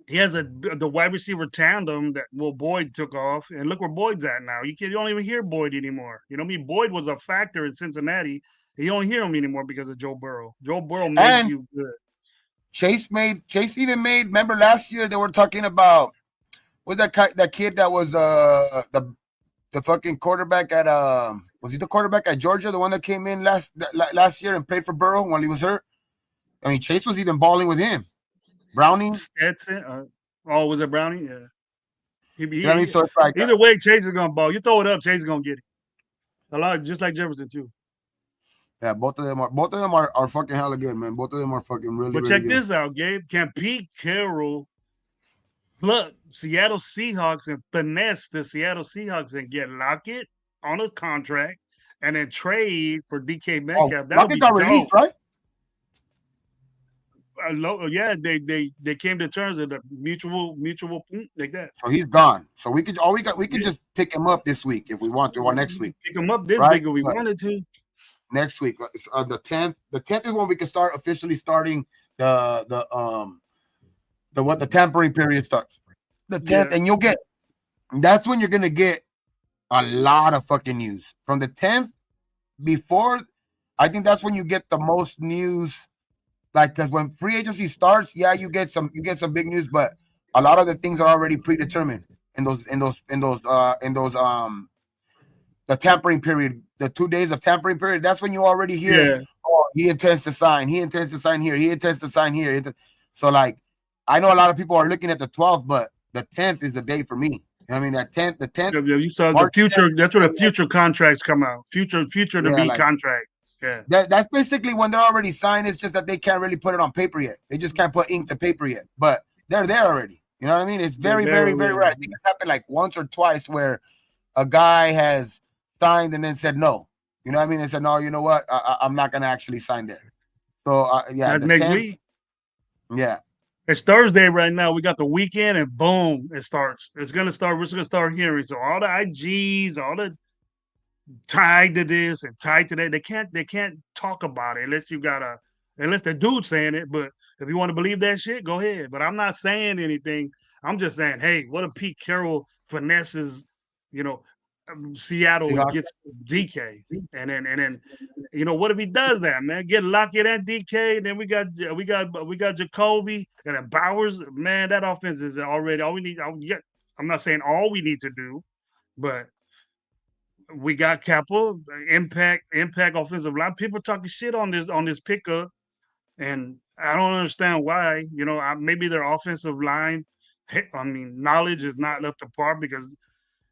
He has the wide receiver tandem that Boyd took off, and look where Boyd's at now. You don't even hear Boyd anymore. You know what I mean? Boyd was a factor in Cincinnati. You don't hear him anymore because of Joe Burrow. Joe Burrow makes And you good. Chase even made. Remember last year they were talking about was that kid that was the fucking quarterback at was he the quarterback at Georgia, the one that came in last year and played for Burrow while he was hurt? I mean, Chase was even balling with him. Browning, Stetson. Oh, was it Brownie? Yeah. you know what I mean? So it's like, Either way, Chase is gonna ball. You throw it up, Chase is gonna get it. A lot, just like Jefferson too. yeah, both of them are fucking hella good, man. Both of them are fucking really, But really check good. this out, Gabe. Can Pete Carroll pluck Seattle Seahawks and finesse the Seattle Seahawks and get Lockett on a contract and then trade for DK Oh, Metcalf? That would Lockett be got released, dope. right? Yeah, they came to terms of the mutual like that. So he's gone. So we could Yeah. just pick him up this week if we want to, or next week, Pick them up this right? week if we But wanted to. next week, the 10th. The 10th is when we can start officially starting the tampering period starts. The 10th, Yeah. and that's when you're gonna get a lot of fucking news from the 10th before. I think that's when you get the most news. Like, because when free agency starts, yeah, you get some big news, but a lot of the things are already predetermined in those the tampering period, the 2 days of tampering period. That's when you already hear, Yeah. oh, he intends to sign, he intends to sign here, he intends to sign here. So like, I know a lot of people are looking at the 12th, but the 10th is the day for me. I mean, the 10th, You start the March future. 10th. That's where the future contracts come out. Future to Yeah, be like contract. Yeah. that's basically when they're already signed. It's just that they can't really put it on paper yet. They just can't put ink to paper yet, but they're there already. You know what I mean? It's They're very, there very, very rare. I already. think it's happened like once or twice where a guy has signed and then said no. You know what I mean? They said no. You know what? I'm not gonna actually sign there. So yeah, That's the next 10th. week. Yeah, It's Thursday right now. We got the weekend, and boom, it starts. It's gonna start. We're just gonna start hearing. So all the IGs, all the tied to this and tied to that, they can't talk about it unless the dude's saying it. But if you want to believe that shit, go ahead. But I'm not saying anything. I'm just saying, hey, what if Pete Carroll finesses, you know, Seattle and Seahawks. gets DK, and then what if he does that, man? Get Lockett at DK, and then we got Jacoby and then Bowers. Man, that offense is already all we need. I'm not saying all we need to do, but we got Kappa, impact offensive line. People talking shit on this pickup, and I don't understand why. Maybe their offensive line, I mean, knowledge is not up to par because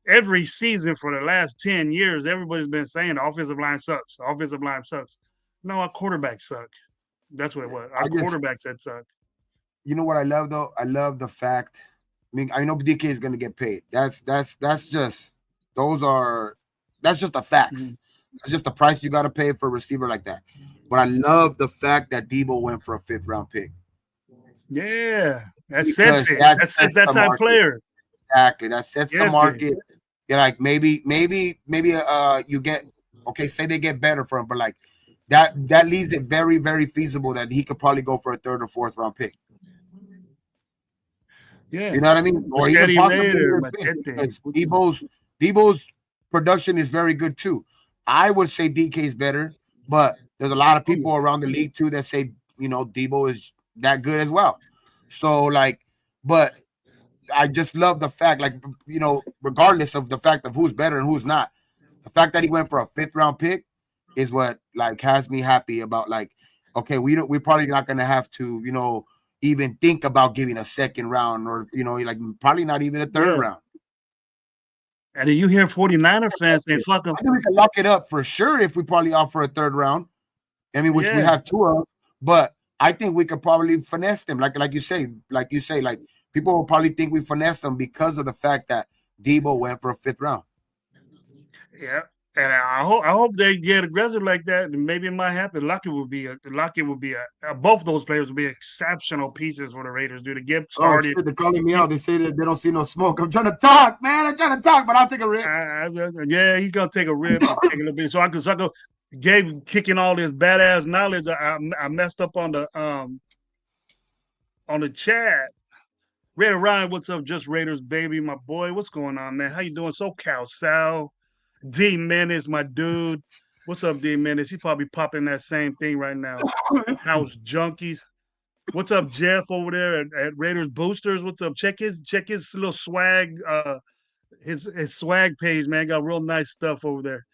every season for the last 10 years, everybody's been saying the offensive line sucks. The offensive line sucks. No, our quarterbacks suck. That's what it was. Our I just, quarterbacks that suck. you know what I love though? I love the fact. I mean, I know DK is gonna get paid. That's just those are that's just the facts. Mhm. That's just the price you got to pay for a receiver like that. But I love the fact that Debo went for a fifth round pick Yeah, that sets because it. that That sets sets that the type market. player. Exactly. That sets the Yes, game. market. You're like maybe you get okay, say they get better for him, but like that leaves it very, very feasible that he could probably go for a third or fourth round pick. Yeah, You know what I mean? Or even Steady possibly Raider, a fifth Matete. because Debo's production is very good too. I would say DK is better, but there's a lot of Oh yeah, people around the league too that say, Debo is that good as well. So like, but I just love the fact, like, regardless of the fact of who's better and who's not, the fact that he went for a fifth round pick is what like has me happy about like, okay, we're probably not gonna have to, even think about giving a second round or like probably not even a third yeah. round. And then you hear 49er fans saying, "Fuck them." I think we can lock it up for sure if we probably offer a third round. I mean, which we Yeah, have two of, but I think we could probably finesse them. Like people will probably think we finessed them because of the fact that Debo went for a fifth round. yeah. And I hope they get aggressive like that, and maybe it might happen. Both those players would be exceptional pieces for the Raiders, dude, to get Oh started. shit, they're calling me out. They say that they don't see no smoke. I'm trying to talk, man. I'm trying to talk, but I'll take a rip. Yeah, he's gonna take a rip and take a little bit. So I could Gabe kicking all this badass knowledge. I messed up on the chat. Red Ryan, what's up? Just Raiders, baby, my boy. What's going on, man? How you doing? So Cal Sal, D Menace, my dude. What's up, D Menace? He probably popping that same thing right now. House junkies. What's up, Jeff, over there at Raiders Boosters? What's up? Check his little swag, his swag page, man. Got real nice stuff over there.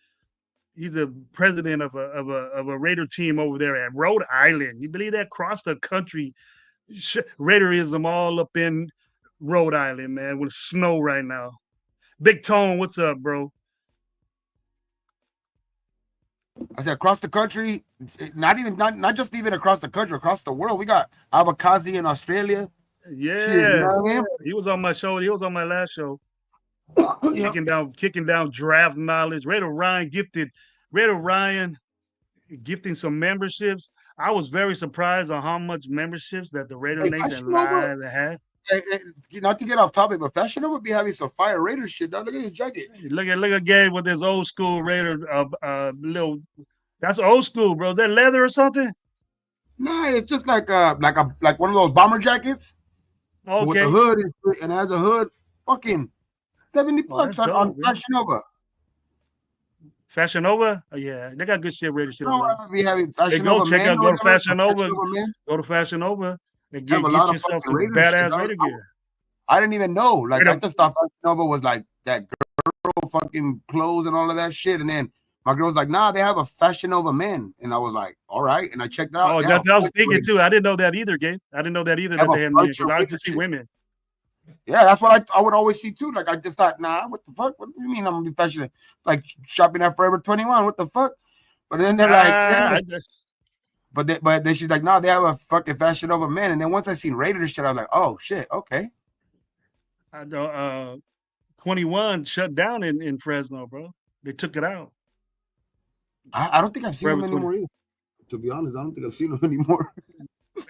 He's a president of a Raider team over there at Rhode Island. You believe that? Across the country, Raiderism all up in Rhode Island, man, with snow right now. Big Tone, what's up, bro? I said across the country, not just even across the country, across the world. We got Abakazi in Australia. Shit, you Yeah, know what I mean? he was on my show. He was on my last show. Yeah. Kicking down draft knowledge. Raider Ryan gifting some memberships. I was very surprised on how much memberships that the Raider Hey, Nation Fashion Nova, Live had. not to get off topic, but Fashion Nova be having some fire Raider shit. Dog. Look at his jacket. Look at Gabe with his old school Raider little. That's old school, bro. Is that leather or something? Nah, it's just like one of those bomber jackets with the Okay. hood and has a hood. Fucking Oh, $70 that's dope, on man. Fashion Nova. Fashion Nova? Oh, yeah, they got good shit, Raider shit You over know, there. I be having Hey, Fashion go Nova check men out, or go to whatever. Fashion Fashion Nova, Nova men go to Fashion Nova and have a get lot of yourself fucking some Raider shit. badass Dog. Raider gear. I didn't even know. Like I Raider, just thought Fashion Nova was like that girl fucking clothes and all of that shit. And then my girl's like, nah, they have a Fashion Nova men. And I was like, all right. And I checked it out. oh, They have that's a what I was bunch of thinking Raiders. too. I didn't know that either, Gabe. I didn't know that either They have that a they had men bunch because of I Raider just see shit. women. Yeah, that's what I would always see too. Like I just thought, nah, what the fuck? What do you mean I'm gonna be passionate? Like shopping at Forever 21. What the fuck? But then they're like, yeah. I just, But then she's like, no, they have a fucking Fashion Nova man. And then once I seen Raiders shit, I was like, oh shit, okay. I know, 21 shut down in Fresno, bro. They took it out. I don't think I've seen Forever them 20. anymore either. To be honest, I don't think I've seen them anymore.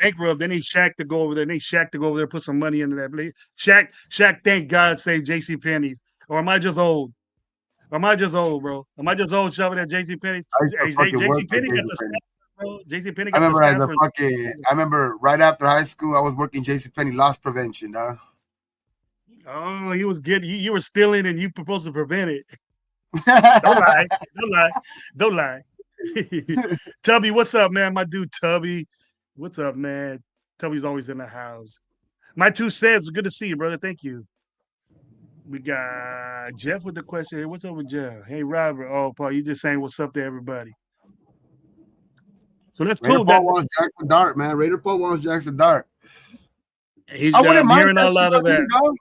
Bankrupt. They need Shaq to go over there. They need Shaq to go over there, put some money into that. Shaq, thank God, saved JC Penney's. Or am I just old? Or am I just old, bro? Am I just old shoving at JC Penney's? I used to fucking work JC at Penney got JC the Penney. staff, bro. JC Penney I got the remember as staff a for. fucking. I remember right after high school, I was working JC Penney loss prevention. Oh, he was good. You were stealing and you supposed to prevent it. Don't lie. Don't lie. Don't lie. Tubby, what's up, man? My dude Tubby. What's up, man? Tubby's always in the house. My 2 cents. Good to see you, brother. Thank you. We got Jeff with the question. Hey, what's up with Jeff? Hey, Robert. Oh, Paul, you just saying what's up to everybody. So that's Raider cool. Paul wants Jackson Dart, man. Raider Paul wants Jackson Dart. He's I wouldn't I'm mind hearing a Jackson lot of Dart that. either, dog.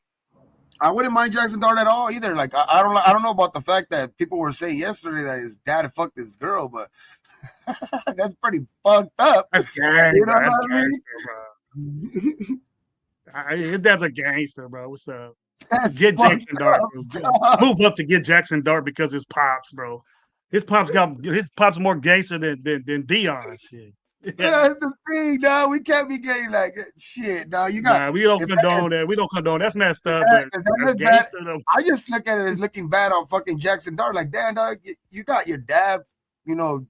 I wouldn't mind Jackson Dart at all either. Like I don't know about the fact that people were saying yesterday that his dad fucked his girl, but that's pretty fucked up. That's You know gangster. That's what I gangster, mean? bro. His dad's a gangster, bro. What's up? That's Get fucked Jackson Dart, up. bro. Dog. Move up to get Jackson Dart because his pops, bro. His pops more gangster than Dion. Shit. Yeah. That's the thing, dog. We can't be getting like shit, dog. You got Nah, we don't if condone that. We don't condone. That's messed up, but if that that's look bad, gangster though. I just look at it as looking bad on fucking Jackson Dart. Like, damn, dog, you got your dad, you know,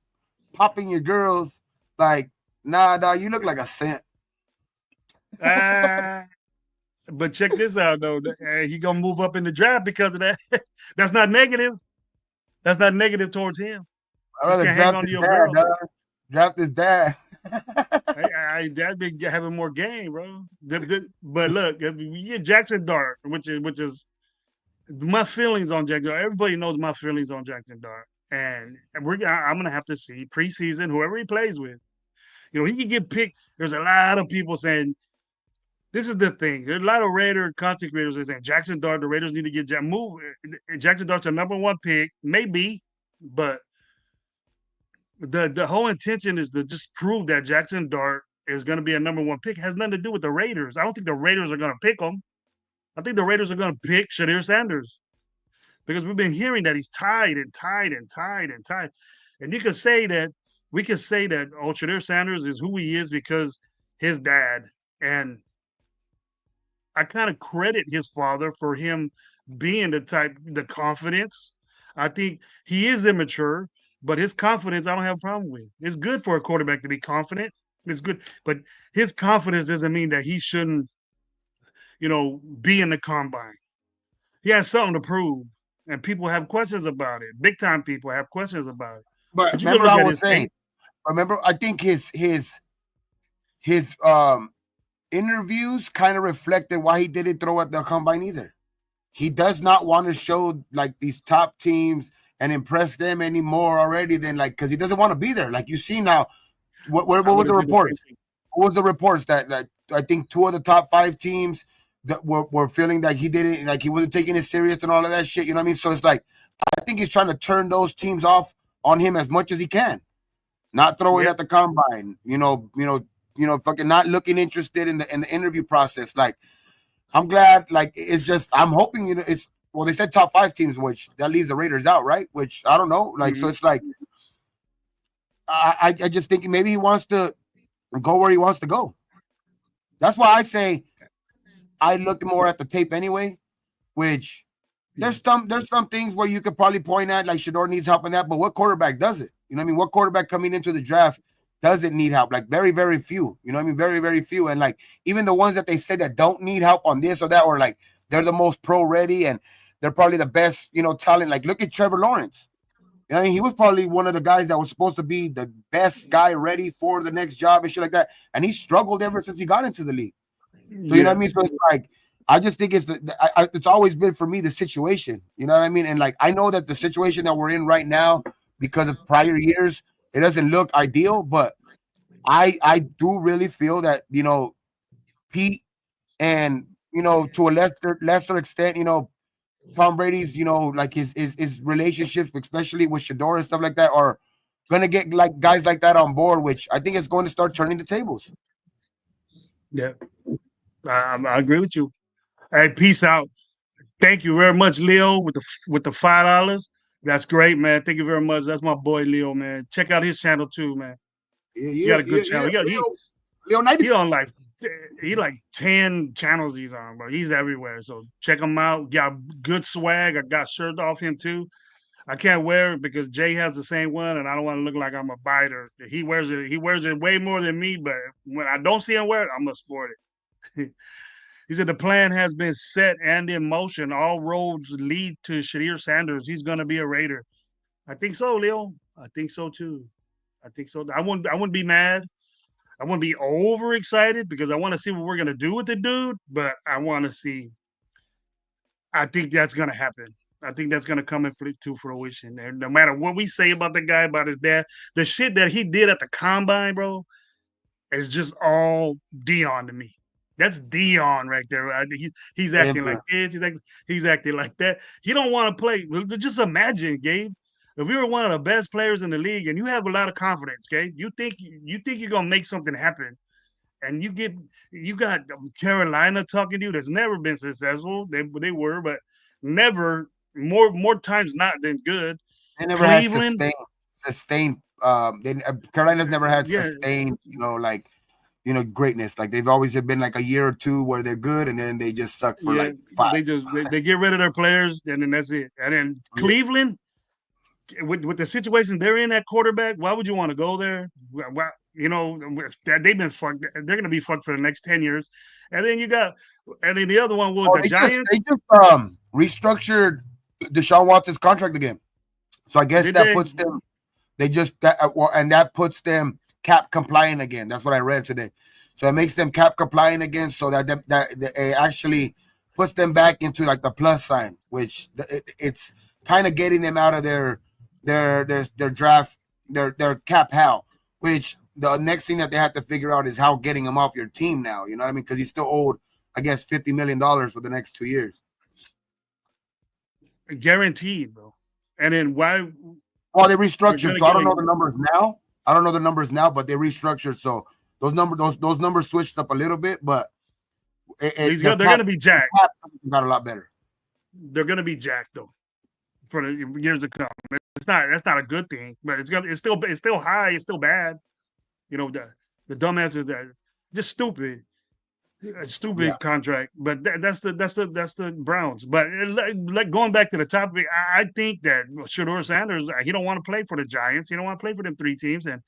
popping your girls. Like, nah, dog, you look like a simp. Ah, but check this out though. He gonna move up in the draft because of that. That's not negative. That's not negative towards him. I'd Just rather can't hang draft on to his your dad, girl. dog. Draft his dad. That'd be having more game, bro. But look, if you get Jackson Dart, which is my feelings on Jackson Dart. Everybody knows my feelings on Jackson Dart, and I'm gonna have to see preseason whoever he plays with. You know, he can get picked. There's a lot of people saying this is the thing. There's a lot of Raider content creators that saying Jackson Dart. The Raiders need to get Jackson Dart's a #1 pick, maybe, but the whole intention is to just prove that Jackson Dart is going to be a #1 pick. It has nothing to do with the Raiders. I don't think the Raiders are going to pick him. I think the Raiders are going to pick Shadir Sanders because we've been hearing that he's tied and tied and tied and tied. And you could say that we could say that Shadir Sanders is who he is because his dad. And I kind of credit his father for him being the confidence. I think he is immature, but his confidence, I don't have a problem with. It's good for a quarterback to be confident. It's good, but his confidence doesn't mean that he shouldn't, be in the combine. He has something to prove, and people have questions about it. Big time people have questions about it. But But you can remember, look I at was his saying. tape. Remember, I think his interviews kind of reflected why he didn't throw at the combine either. He does not want to show like these top teams and impress them anymore already. Than like because he doesn't want to be there. Like you see now, I what was would the have did the same reports? thing. What was the reports that I think two of the top five teams that were feeling like he didn't like he wasn't taking it serious and all of that shit. You know what I mean? So it's like I think he's trying to turn those teams off on him as much as he can. Not throwing Yep. at the combine. Fucking not looking interested in the interview process. Like I'm glad. Like it's just I'm hoping it's well they said top five teams, which that leaves the Raiders out, right? Which I don't know. Like so Mm-hmm. it's like I just think maybe he wants to go where he wants to go. That's why I say I look more at the tape anyway, which Yeah. there's some things where you could probably point at like Shador needs help in that, but what quarterback does it? You know what I mean? What quarterback coming into the draft doesn't need help? Like very, very few. You know what I mean? Very, very few. And like even the ones that they said that don't need help on this or that, or like they're the most pro ready and they're probably the best, talent. Like look at Trevor Lawrence. You know, what I mean, he was probably one of the guys that was supposed to be the best guy ready for the next job and shit like that. And he struggled ever since he got into the league. So you know what I Yeah. mean. So it's like I just think it's always been for me the situation. You know what I mean. And like I know that the situation that we're in right now because of prior years, it doesn't look ideal. But I do really feel that Pete and to a lesser extent Tom Brady's like his relationships, especially with Shador and stuff like that, are gonna get like guys like that on board, which I think is going to start turning the tables. Yeah. I agree with you. Hey, peace out. Thank you very much, Leo, with the $5. That's great, man. Thank you very much. That's my boy Leo, man. Check out his channel too, man. Yeah, He yeah, got a yeah, good yeah. channel. He Leonidas. on like he like 10 channels he's on, bro. He's everywhere. So check him out. Got good swag. I got shirts off him too. I can't wear it because Jay has the same one, and I don't want to look like I'm a biter. He wears it. He wears it way more than me. But when I don't see him wear it, I'm gonna sport it. He said the plan has been set and in motion. All roads lead to Shadir Sanders. He's gonna be a Raider. I think so, Leo. I think so too. I think so. I wouldn't be mad. I wouldn't be overexcited because I want to see what we're gonna do with the dude, but I want to see. I think that's gonna happen. I think that's gonna come into fruition. And no matter what we say about the guy, about his dad, the shit that he did at the combine, bro, is just all Dion to me. That's Dion right there. He's acting like Simple. this. He's acting like that. He don't want to play. Just imagine, Gabe. If you were one of the best players in the league and you have a lot of confidence, okay, you think you're gonna make something happen, and you got Carolina talking to you that's never been successful. They were, but never more times not than good. They never had Cleveland, sustained. Carolina's never had yeah, sustained. Greatness. Like they've always been like a year or two where they're good, and then they just suck for yeah. like five. They get rid of their players, and then that's it. And then Yeah. Cleveland, with the situation they're in at quarterback, why would you want to go there? Why, they've been fucked. They're going to be fucked for the next 10 years. And then and then the other one was Oh, the they Giants. just restructured Deshaun Watson's contract again. So I guess Did that they? puts them. They just and that puts them cap compliant again. That's what I read today. So it makes them cap compliant again, so that it actually puts them back into like the plus sign, which it's kind of getting them out of their draft their cap hell. Which the next thing that they have to figure out is how getting him off your team now. You know what I mean? Because he's still owed, I guess, $50 million for the next 2 years. Guaranteed, bro. And then why Well, they they're restructured, gonna so I give don't know him? the numbers now. I don't know the numbers now, but they restructured, so those numbers switched up a little bit, but They're gonna be the jacked. cap got a lot better. They're gonna be jacked though for the years to come. That's not a good thing, but it's still high. It's still bad. The dumbasses that just stupid. A Yeah, stupid contract, but that's the Browns. But like going back to the topic, I think that Shador Sanders he don't want to play for the Giants. He don't want to play for them three teams, and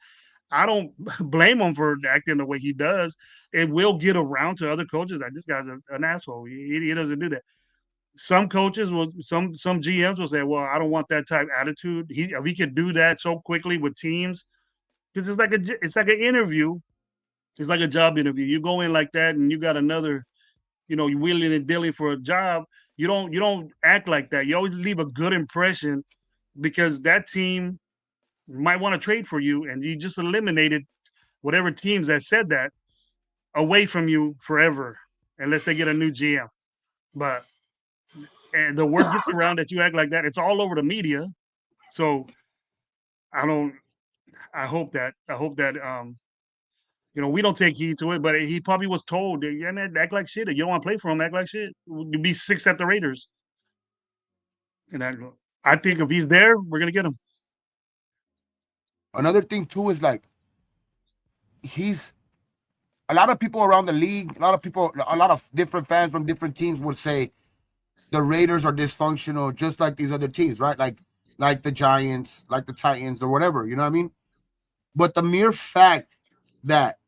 I don't blame him for acting the way he does. It will get around to other coaches that this guy's an asshole. He doesn't do that. Some coaches will, some GMs will say, "Well, I don't want that type of attitude." If he could do that so quickly with teams, because it's like an interview. It's like a job interview. You go in like that, and you got another, you wheeling and dealing for a job. You don't act like that. You always leave a good impression because that team might want to trade for you, and you just eliminated whatever teams that said that away from you forever, unless they get a new GM. But and the word gets around that you act like that. It's all over the media. So I don't. I hope that we don't take heed to it. But he probably was told, yeah, man, act like shit. You don't want to play for him, act like shit. You'll be six at the Raiders. And I think if he's there, we're gonna get him. Another thing too is like he's a lot of people around the league, a lot of different fans from different teams would say the Raiders are dysfunctional, just like these other teams, right? Like the Giants, like the Titans, or whatever. You know what I mean? But the mere fact that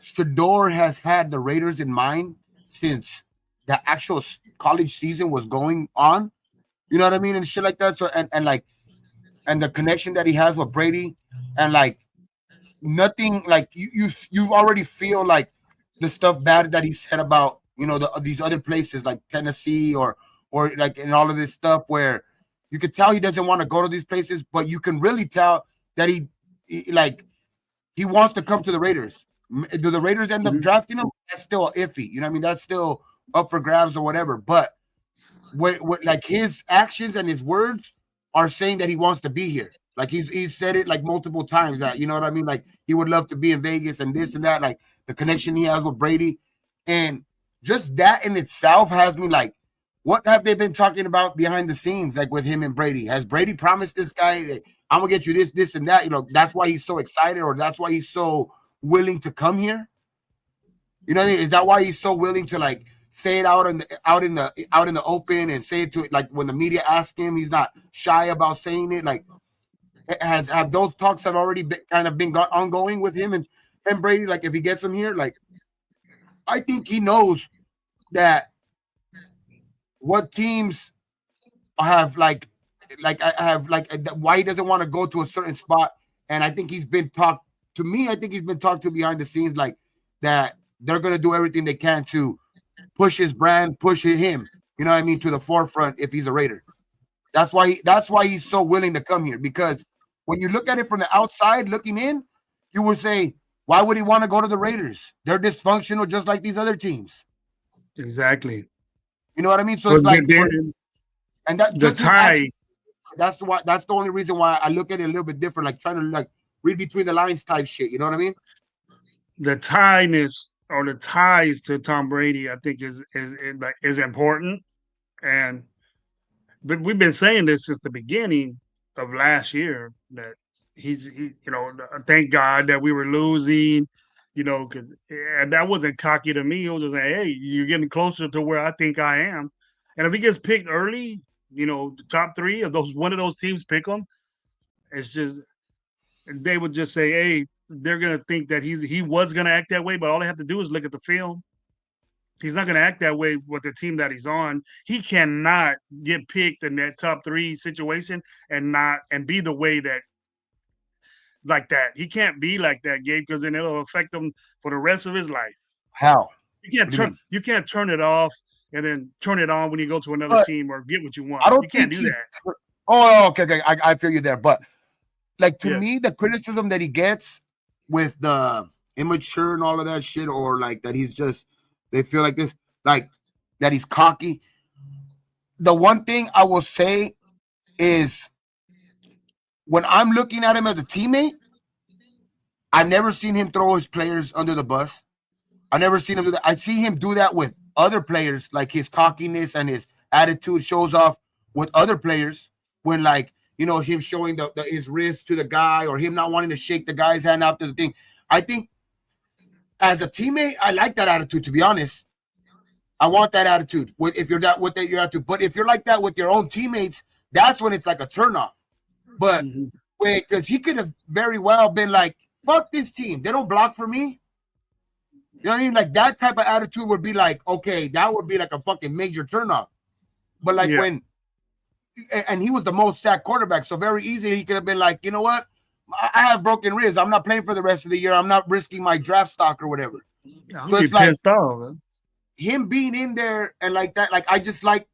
Shador has had the Raiders in mind since the actual college season was going on, you know what I mean, and shit like that. So and like and the connection that he has with Brady, and like nothing like you already feel like the stuff bad that he said about these other places like Tennessee or like and all of this stuff where you could tell he doesn't want to go to these places, but you can really tell that like he wants to come to the Raiders. Do the Raiders end up Mhm. drafting him? That's still iffy. You know what I mean? That's still up for grabs or whatever. But what like his actions and his words are saying that he wants to be here. Like he's said it like multiple times that you know what I mean. Like he would love to be in Vegas and this and that. Like the connection he has with Brady, and just that in itself has me like, what have they been talking about behind the scenes, like with him and Brady? Has Brady promised this guy, that I'm gonna get you this, this, and that? You know, that's why he's so excited, or that's why he's so willing to come here. You know what I mean? Is that why he's so willing to like say it out in the open and say it to it like when the media ask him, he's not shy about saying it. Like have those talks have already been ongoing with him and Brady? Like if he gets him here, like I think he knows that what teams have like I have like why he doesn't want to go to a certain spot. And I think he's been talked to me. I think he's been talked to behind the scenes like that. They're gonna do everything they can to push his brand, push him. You know what I mean, to the forefront if he's a Raider. That's why he's so willing to come here, because when you look at it from the outside looking in, you would say, why would he want to go to the Raiders? They're dysfunctional just like these other teams. Exactly. You know what I mean? So But it's like then and that the just his action. tie, That's the only reason why I look at it a little bit different, like trying to like read between the lines type shit. You know what I mean? the tie-ness or the ties to Tom Brady, I think is important. And but we've been saying this since the beginning of last year that thank God that we were losing, because and that wasn't cocky to me. It was just like, hey, you're getting closer to where I think I am. And if he gets picked early, the top three of those one of those teams pick him, it's just they would just say, hey, they're gonna think that he was gonna act that way, but all they have to do is look at the film. He's not going to act that way with the team that he's on. He cannot get picked in that top three situation and be the way that like that. He can't be like that, Gabe, because then it'll affect him for the rest of his life. How? You can't What do you turn mean? you can't turn it off and then turn it on when you go to another But team or get what you I want. don't You can't think do he. that. Oh, okay. I feel you there. But like to Yeah. me, the criticism that he gets with the immature and all of that shit, or like that he's just they feel like this, like that he's cocky. The one thing I will say is when I'm looking at him as a teammate, I've never seen him throw his players under the bus. I never seen him do that. I see him do that with other players, like his cockiness and his attitude shows off with other players when, like, him showing his wrist to the guy or him not wanting to shake the guy's hand after the thing. I think as a teammate, I like that attitude. To be honest, I want that attitude. If you're that with that your attitude, but if you're like that with your own teammates, that's when it's like a turnoff. But Mm-hmm. wait, because he could have very well been like, "Fuck this team. They don't block for me." You know what I mean? Like that type of attitude would be like, okay, that would be like a fucking major turnoff. But like Yeah. and he was the most sacked quarterback, so very easy he could have been like, you know what? I have broken ribs. I'm not playing for the rest of the year. I'm not risking my draft stock or whatever. I'm So be it's like pissed off. Man. him being in there and like that. Like I just like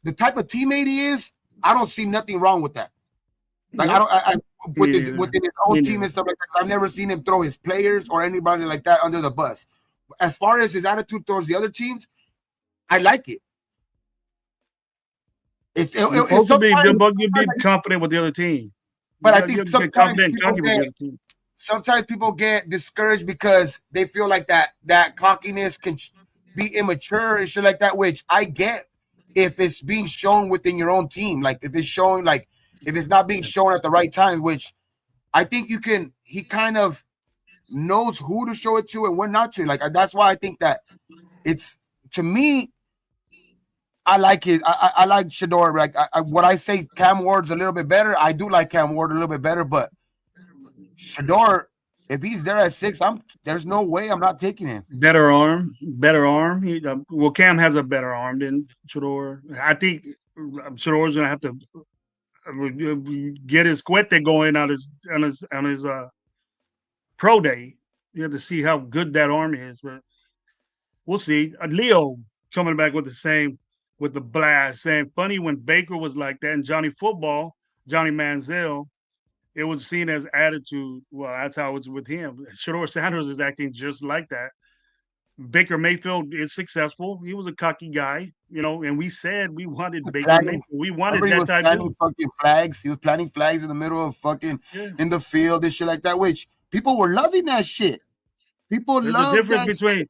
the type of teammate he is. I don't see nothing wrong with that. Like I Nope. don't. I Me with his neither. within his Me own team neither. and stuff like that. I've never seen him throw his players or anybody like that under the bus. As far as his attitude towards the other teams, I like it. You're It's supposed to be. sometimes, You be confident with the other team. but I You think get sometimes confident and people cocky with the get other team. sometimes people get discouraged because they feel like that cockiness can be immature and shit like that, which I get if it's being shown within your own team. Like if it's showing like if it's not being shown at the right time, which I think you can he kind of knows who to show it to and when not to. Like that's why I think that it's to me, I like it. I like Shador. Like what I say, Cam Ward's a little bit better. I do like Cam Ward a little bit better, but Shador, if he's there at 6, there's no way I'm not taking him. Better arm. Better arm. Well, Cam has a better arm than Shador. I think Shador's gonna have to get his cuete going on his pro day. You have to see how good that arm is, but we'll see. Leo coming back with the same with the blast, saying funny when Baker was like that and Johnny Football, Johnny Manziel, it was seen as attitude. Well, that's how it's with him. Shador Sanders is acting just like that. Baker Mayfield is successful. He was a cocky guy, and we said we wanted Baker Planning, Mayfield. We wanted remember he that was type planning dude. fucking flags. He was planning flags in the middle of fucking Yeah. in the field and shit like that, which people were loving that shit. People There's a love difference that shit. between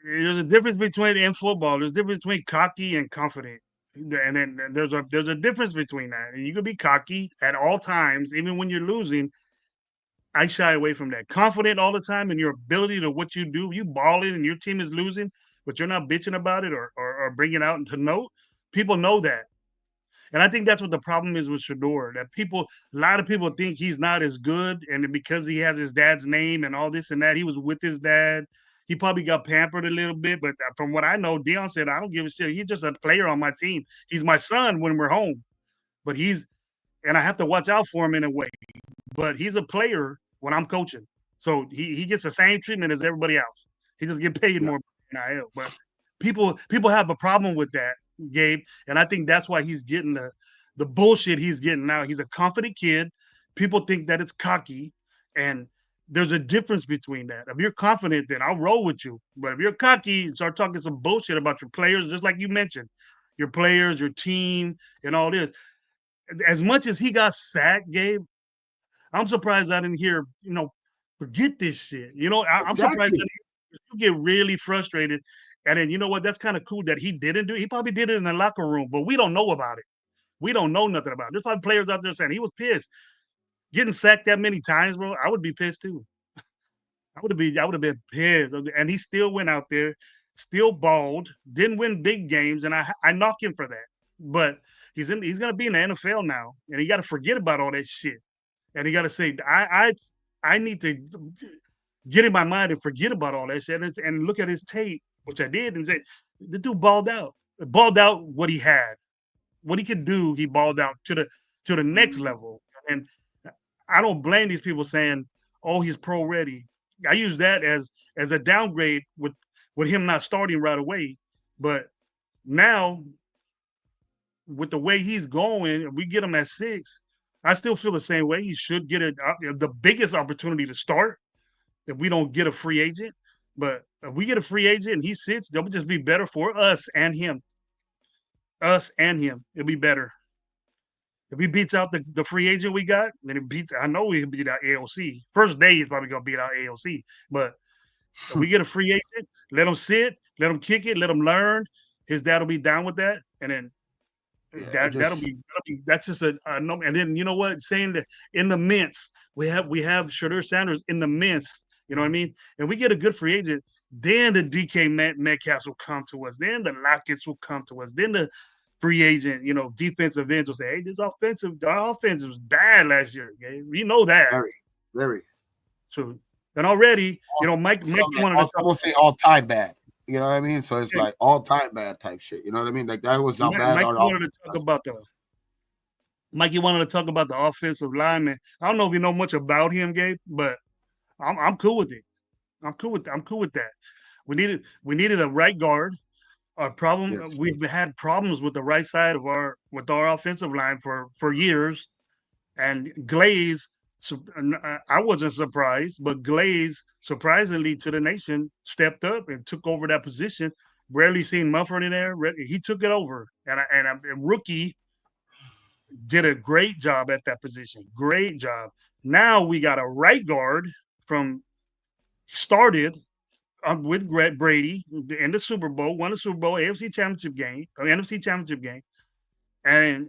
there's a difference between in football. There's a difference between cocky and confident. And then there's a difference between that. And you can be cocky at all times, even when you're losing. I shy away from that. Confident all the time in your ability to what you do. You ball it and your team is losing, but you're not bitching about it or bringing it out to note. People know that. And I think that's what the problem is with Shador. That a lot of people think he's not as good, and because he has his dad's name and all this and that, he was with his dad. He probably got pampered a little bit, but from what I know, Dion said, "I don't give a shit. He's just a player on my team. He's my son when we're home, but and I have to watch out for him in a way. But he's a player when I'm coaching, so he gets the same treatment as everybody else. He just get paid Yeah, more NIL. But people have a problem with that, Gabe, and I think that's why he's getting the bullshit he's getting now. He's a confident kid. People think that it's cocky, and there's a difference between that. If you're confident, then I'll roll with you. But if you're cocky and start talking some bullshit about your players, just like you mentioned, your players, your team, and all this, as much as he got sacked, Gabe, I'm surprised I didn't hear, forget this shit. I'm surprised exactly. that you get really frustrated. And then, you know what? That's kind of cool that he didn't do it. He probably did it in the locker room, but we don't know about it. We don't know nothing about it. There's probably players out there saying he was pissed. Getting sacked that many times, bro, I would be pissed too. I would have been pissed. And he still went out there, still balled, didn't win big games, and I knock him for that. But he's gonna be in the NFL now, and he got to forget about all that shit. And he got to say, I need to get in my mind and forget about all that shit and look at his tape, which I did, and say, the dude balled out what he had, what he could do. He balled out to the next level, and I don't blame these people saying, "Oh, he's pro ready." I use that as a downgrade with him not starting right away, but now with the way he's going, we get him at 6. I still feel the same way. He should get the biggest opportunity to start if we don't get a free agent. But if we get a free agent and he sits, that would just be better for us and him. Us and him. It'll be better. If he beats out the free agent we got, then I know he'll beat out AOC. First day he's probably gonna beat out AOC. But if we get a free agent, let him sit, let him kick it, let him learn. His dad will be down with that. And then Yeah, that'll be that's just a number. And then you know what? Saying that in the mints, we have Shadur Sanders in the mints. You know what I mean? And we get a good free agent, then the DK Metcalfs will come to us. Then the Lockett's will come to us. Then the free agent, defensive ends will say, "Hey, our offense was bad last year. Okay? We know that." very, very. So and already, Mike wanted to I talk. will say all time bad. You know what I mean? So it's like all time bad type shit. You know what I mean? Like that was how bad Mike our wanted to offense talk was. about the Mike, you wanted to talk about the offensive lineman. I don't know if you know much about him, Gabe, but I'm cool with it. I'm cool with that. We needed a right guard. Our problem Yes. we've had problems with the right side of our offensive line for years. And Glaze, I wasn't surprised, but Glaze, surprisingly to the nation, stepped up and took over that position. Rarely seen Mumford in there. He took it over, and rookie did a great job at that position. Great job. Now we got a right guard from started with Brady in the Super Bowl, won the Super Bowl, AFC Championship game, or NFC Championship game, and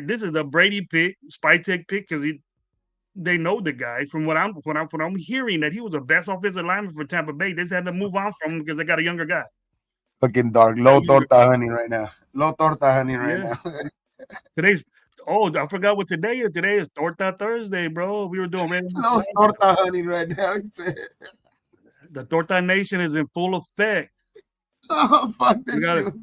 this is a Brady pick, Spytek pick because they know the guy. From what I'm hearing, that he was the best offensive lineman for Tampa Bay. They just had to move on from him because they got a younger guy. Fucking dark. Got a Low younger torta guy. honey right now. Low torta honey right Yeah. now. Today's I forgot what today is. Today is Torta Thursday, bro. We were doing Low RaiderNationLive. torta honey right now. He said, The Torta Nation is in full effect. oh, fuck We that got shit.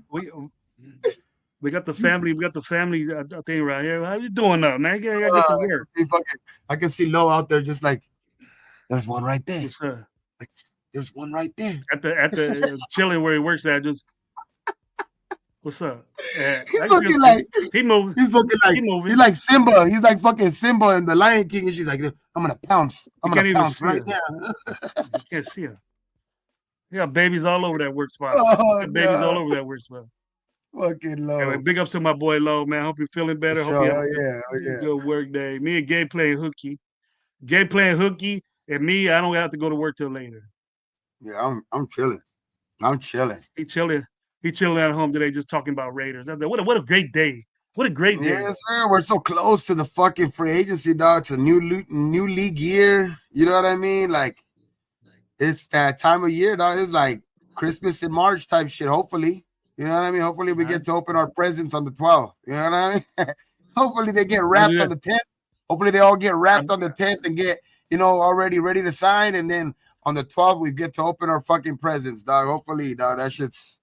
it. We got the family. We got the family thing right here. How you doing up, man? I gotta get to work. I can see Low out there just like, there's one right there. What's Like, there's one right there. at the chilling where he works at? Just what's up? He's fucking like, he moving. he's fucking like, He moving. he's like Simba. He's like fucking Simba in the Lion King. And she's like, I'm gonna pounce. I'm You gonna can't even pounce see right her. now. You can't see her. Yeah, babies all over that work spot. Oh, Babies all no. over that work spot. Fucking Anyway, Low. big ups to my boy Low, man. Hope you're feeling For better. Hope sure. you have Oh, a yeah. Oh, yeah. good work day. Me and Gabe playing hooky. Gabe playing hooky, and me, I don't have to go to work till later. Yeah, I'm chilling. I'm chilling. He chilling. He chilling at home today, just talking about Raiders. What a great day. What a great day. Yes, sir. We're so close to the fucking free agency, dog. It's a new league year. You know what I mean? Like, it's that time of year, dog. It's like Christmas in March type shit. Hopefully, you know what I mean. Hopefully, we get to open our presents on the 12th. You know what I mean? Hopefully, they get wrapped on the 10th. Hopefully, they all get wrapped on the 10th and get already ready to sign. And then on the 12th, we get to open our fucking presents, dog. Hopefully, dog. That shit's.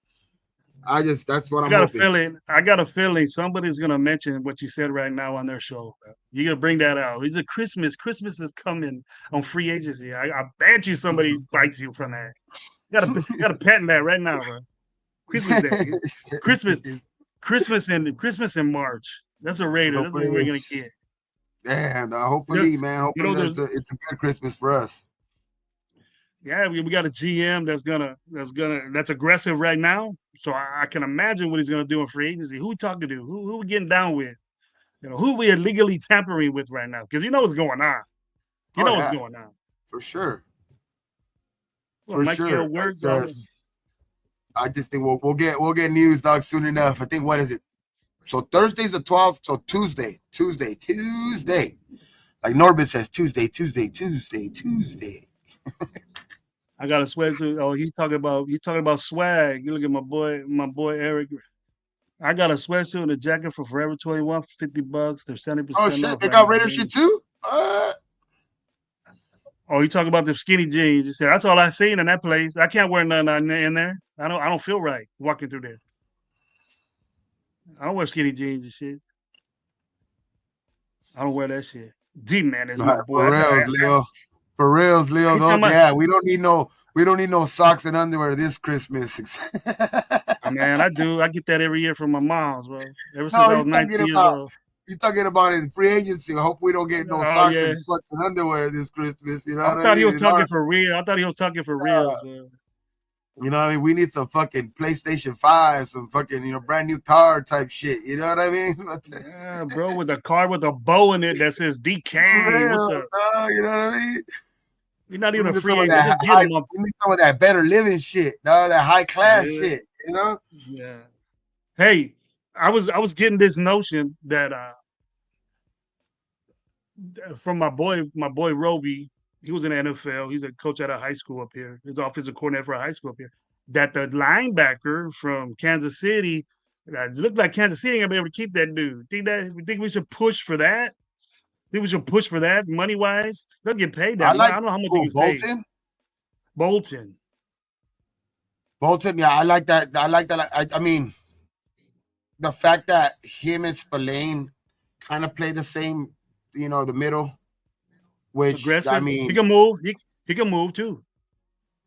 That's what I'm hoping. I got a feeling somebody's gonna mention what you said right now on their show. You gotta bring that out. It's a Christmas. Christmas is coming on free agency. I bet you somebody bites you from that. You gotta patent that right now, bro. Christmas Day. Christmas in March. That's a Raider. That's what we're gonna get. Damn, hopefully, man. Hopefully it's a good Christmas for us. Yeah, we got a GM that's aggressive right now. So I can imagine what he's gonna do in free agency. Who we talking to? Who we getting down with? Who we illegally tampering with right now? Because you know what's going on. You know what's going on. For sure. Well, for sure. I just think we'll get news, dog, soon enough. I think, what is it? So Thursday's the 12th. So Tuesday. Like Norbit says, Tuesday. I got a sweatsuit. Oh, he's talking about swag. You look at my boy Eric. I got a sweatsuit and a jacket for Forever 21 for $50. They're 70% off. Oh shit, they got Raider shit too? Oh, you talk about the skinny jeans. You said that's all I seen in that place. I can't wear nothing in there. I don't feel right walking through there. I don't wear skinny jeans and shit. I don't wear that shit. D-Man is my boy. For reals, Leo. Yeah, we don't need no socks and underwear this Christmas. Man, I do. I get that every year from my mom's, bro. Ever since I was 19 years old. He's talking about it in free agency. I hope we don't get no socks and fucking underwear this Christmas. You know what I mean? I thought he was talking for real. Bro. You know what I mean? We need some fucking PlayStation 5, some fucking, brand new car type shit. You know what I mean? Yeah, bro, with a car with a bow in it that says DK. What's up? You know what I mean? You're not even a free agent. We need some of that better living shit, that high class shit, you know? Yeah. Hey, I was getting this notion that from my boy Roby. He was in the NFL. He's a coach at a high school up here. He's offensive coordinator for a high school up here. That the linebacker from Kansas City, it looked like Kansas City ain't gonna be able to keep that dude. Think we should push for that? Think we should push for that money wise? They'll get paid that. I don't know how much he gets paid. Bolton. Yeah, I like that. I mean, the fact that him and Spillane kind of play the same, the middle, which I Aggressive. He mean, can move. He can move too.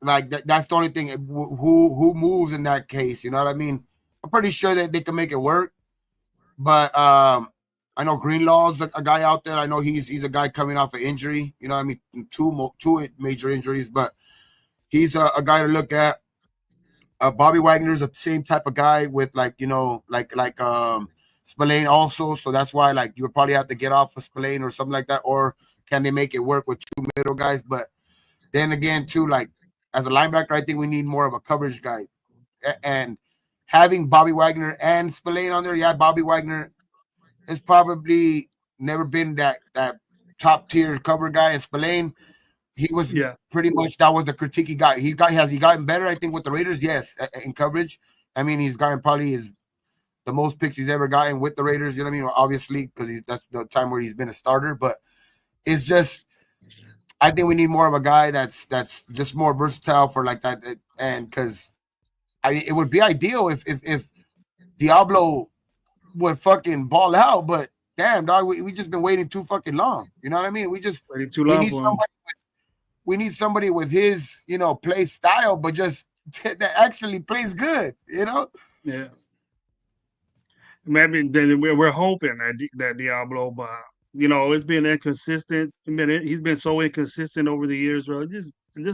like that's the only thing. Who moves in that case? You know what I mean? I'm pretty sure that they can make it work, but I know Greenlaw's a guy out there. I know he's a guy coming off an injury. You know what I mean? Two major injuries, but he's a guy to look at. Bobby Wagner's the same type of guy with like Spillane also. So that's why like you would probably have to get off of Spillane or something like that, or can they make it work with two middle guys? But then again, too, like as a linebacker, I think we need more of a coverage guy. And having Bobby Wagner and Spillane on there, yeah, Bobby Wagner has probably never been that top tier cover guy. And Spillane, he was Yeah. pretty much that was the critique he got. Has he gotten better? I think with the Raiders, yes, in coverage. I mean, he's gotten probably the most picks he's ever gotten with the Raiders. You know what I mean? Obviously, because that's the time where he's been a starter. But it's just I think we need more of a guy that's just more versatile for like that, and because I mean, it would be ideal if Diablo would fucking ball out, but damn dog, we just been waiting too fucking long. You know what I mean? Waiting too We long need for him. somebody with his play style, but just that actually plays good. Yeah. Maybe then we're hoping that Diablo, but it's been inconsistent. He's been so inconsistent over the years, bro. Just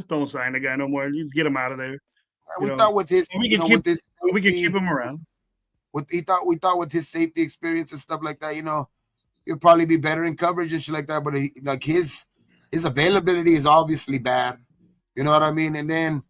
don't sign the guy no more. Just get him out of there. We thought with his So we can keep with his we can keep safety, him around. we thought with his safety experience and stuff like that, he'll probably be better in coverage and shit like that. But like his availability is obviously bad. You know what I mean? And then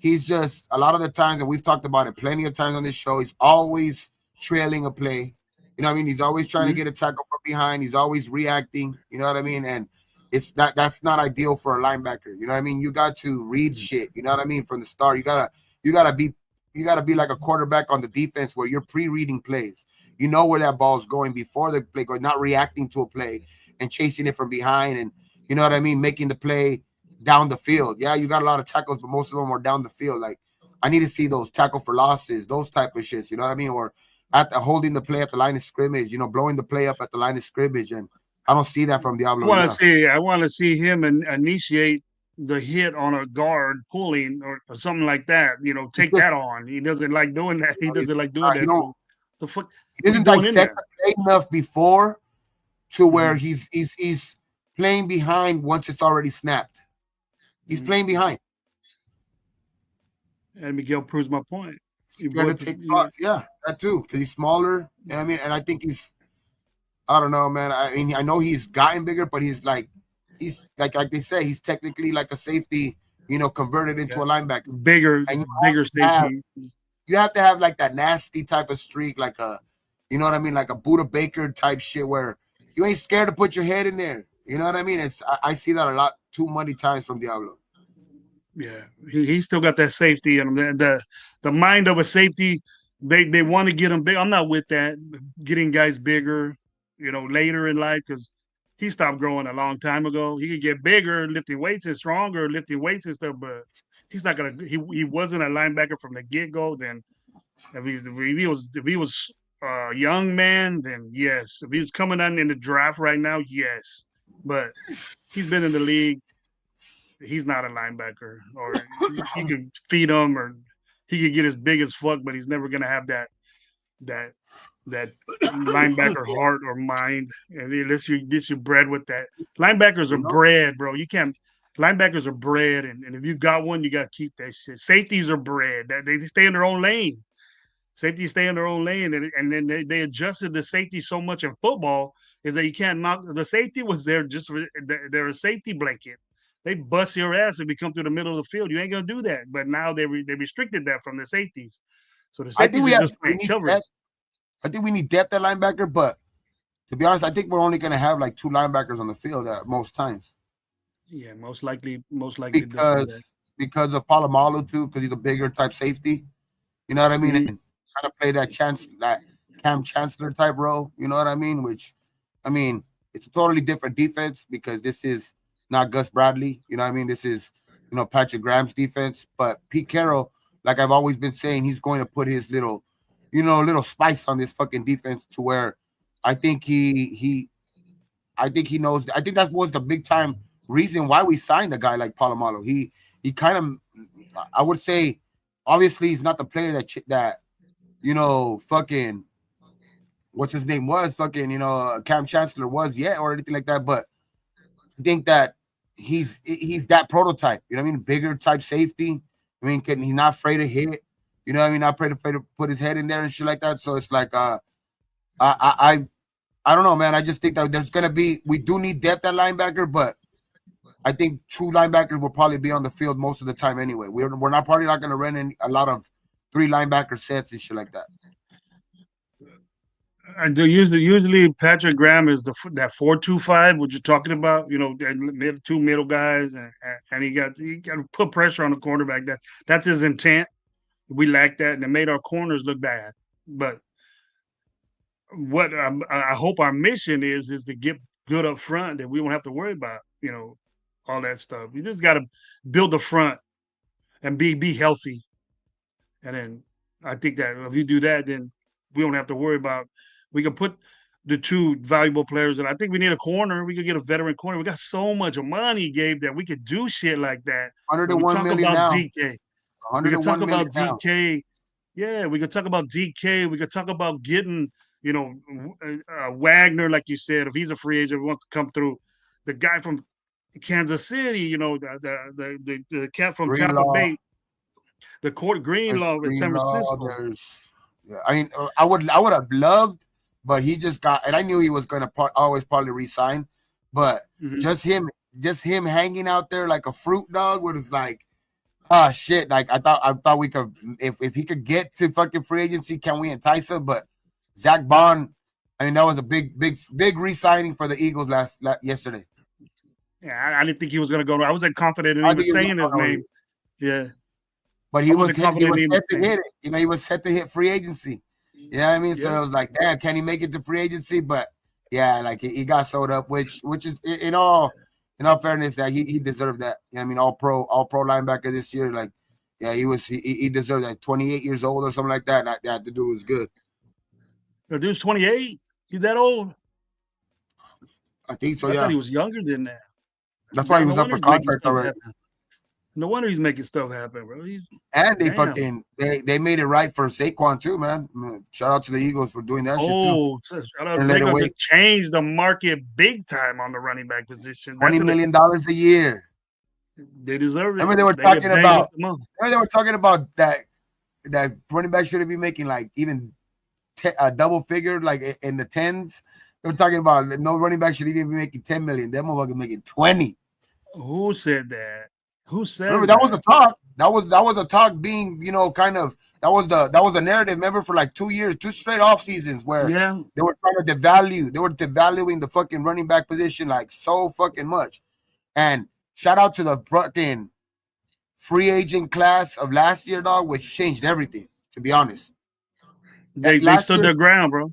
he's just a lot of the times, and we've talked about it plenty of times on this show. He's always trailing a play. You know what I mean? He's always trying to Mhm. get a tackle from behind. He's always reacting. You know what I mean? And that's not ideal for a linebacker. You know what I mean? You got to read shit. You know what I mean? From the start, you gotta be you gotta be like a quarterback on the defense where you're pre-reading plays. You know where that ball is going before the play goes, not reacting to a play and chasing it from behind, and you know what I mean, making the play down the field. Yeah, you got a lot of tackles, but most of them are down the field. Like I need to see those tackle for losses, those type of shits. You know what I mean? Or at the holding the play at the line of scrimmage. Blowing the play up at the line of scrimmage, and I don't see that from Diablo enough. I want to see him initiate the hit on a guard pulling or something like that. He Take just that on. He doesn't like doing that. He doesn't like doing you that. don't So the fuck, he what are you doesn't doing in dissect there? the play enough before to where Hmm. he's playing behind once it's already snapped. He's Hmm. playing behind, And Miguel proves my point. You scared to both, take shots. Yeah, that too, because he's smaller. You know what I mean? And I think I don't know, man. I mean, I know he's gotten bigger, but he's like they say, he's technically like a safety, converted into yeah, a linebacker. And bigger have safety. you have to have like that nasty type of streak, like you know what I mean, like a Buda Baker type shit, where you ain't scared to put your head in there. You know what I mean? I see that a lot too many times from Diablo. Yeah, he still got that safety in him. The mind of a safety. They want to get him big. I'm not with that. Getting guys bigger, later in life because he stopped growing a long time ago. He could get bigger, lifting weights and stronger, lifting weights and stuff, but he's not gonna. He wasn't a linebacker from the get go. Then if he was a young man, then yes. If he's coming on in the draft right now, yes. But he's been in the league, he's not a linebacker, or you can feed him, or he could get as big as fuck, but he's never gonna have that that linebacker heart or mind. And unless you bred with that, linebackers are You know, bred, bro. You can't. Linebackers are bred, and if you got one, you got to keep that shit. Safeties are bred. That they stay in their own lane. Safeties stay in their own lane, and then they adjusted the safety so much in football is that you can't knock the safety was there just for they're a safety blanket. They bust your ass if you come through the middle of the field. You ain't gonna do that. But now they restricted that from the safeties, so the I think safeties are just we playing need coverage. depth. I think we need depth at linebacker, but to be honest, I think we're only gonna have like two linebackers on the field at most times Yeah, most likely they'll do that. because of Palomalu too, because he's a bigger type safety. You know what I mean? Mhm. And kind of play that Cam Chancellor type role. You know what I mean? Which, I mean, it's a totally different defense because this is not Gus Bradley. You know what I mean? This is Patrick Graham's defense. But Pete Carroll, like I've always been saying, he's going to put his little spice on this fucking defense to where I think I think he knows. I think that was the big time reason why we signed a guy like Palomalo. He kind of, I would say, obviously he's not the player that fucking what's his name was fucking Cam Chancellor was yet or anything like that. But I think that he's that prototype. You know what I mean? Bigger type safety. I mean, he's not afraid to hit. You know what I mean? Not afraid to put his head in there and shit like that. So it's like I I don't know, man. I just think that we do need depth at linebacker, but I think true linebackers will probably be on the field most of the time anyway. We're not probably not going to run in a lot of three linebacker sets and shit like that. I do usually Patrick Graham is that 4-2-5 what you're talking about. Two middle guys, and he got to put pressure on the quarterback. That's his intent. We lack that, and it made our corners look bad. But what I hope our mission is to get good up front, that we won't have to worry about all that stuff. You just got to build the front and be healthy, and then I think that if you do that, then we don't have to worry about. We can put the two valuable players, and I think we need a corner. We could get a veteran corner. We got so much money, Gabe, that we could do shit like that. When we 101 talk million about now. DK, we could talk 101 million about now. DK. Yeah, we could talk about DK. We could talk about getting, Wagner, like you said, if he's a free agent, wants to come through. The guy from Kansas City, the cat from Tampa Greenlaw. Bay, the court Greenlaw in San Francisco. I mean, I would have loved, but he just got, and I knew he was going to always probably resign, but just him hanging out there like a fruit dog was like, shit. Like I thought we could, if he could get to fucking free agency, can we entice him? But Zach Bond, I mean, that was a big re-signing for the Eagles yesterday. Yeah, I didn't think he was going to go. I wasn't confident in even saying his name. Yeah. But he was set to hit it. He was set to hit free agency. You know what I mean? Yeah. So it was like, damn, can he make it to free agency? But yeah, like he got sold up, which is in all fairness, that he deserved that. You know what I mean? All pro linebacker this year. Like, yeah, he deserved that. 28 years old or something like that. The dude was good. The dude's 28. He's that old? I think so. I thought he was younger than that. That's why he was up for contract already. No wonder he's making stuff happen, bro. They made it right for Saquon too, man. Shout out to the Eagles for doing that shit too. Shout out to Saquon to change the market big time on the running back position. $20 million a year. They deserve it. Remember they were talking about that running back should be making like even a double figure, like in the tens. They were talking about no running back should even be making 10 million. Them motherfuckers making 20. Who said that? Who said? Remember that was the talk. That was a talk being, kind of that was the narrative. Remember for like 2 years, 2 straight off seasons where they were trying to devalue. They were devaluing the fucking running back position like so fucking much. And shout out to the fucking free agent class of last year, dog, which changed everything. To be honest, they stood their ground, bro.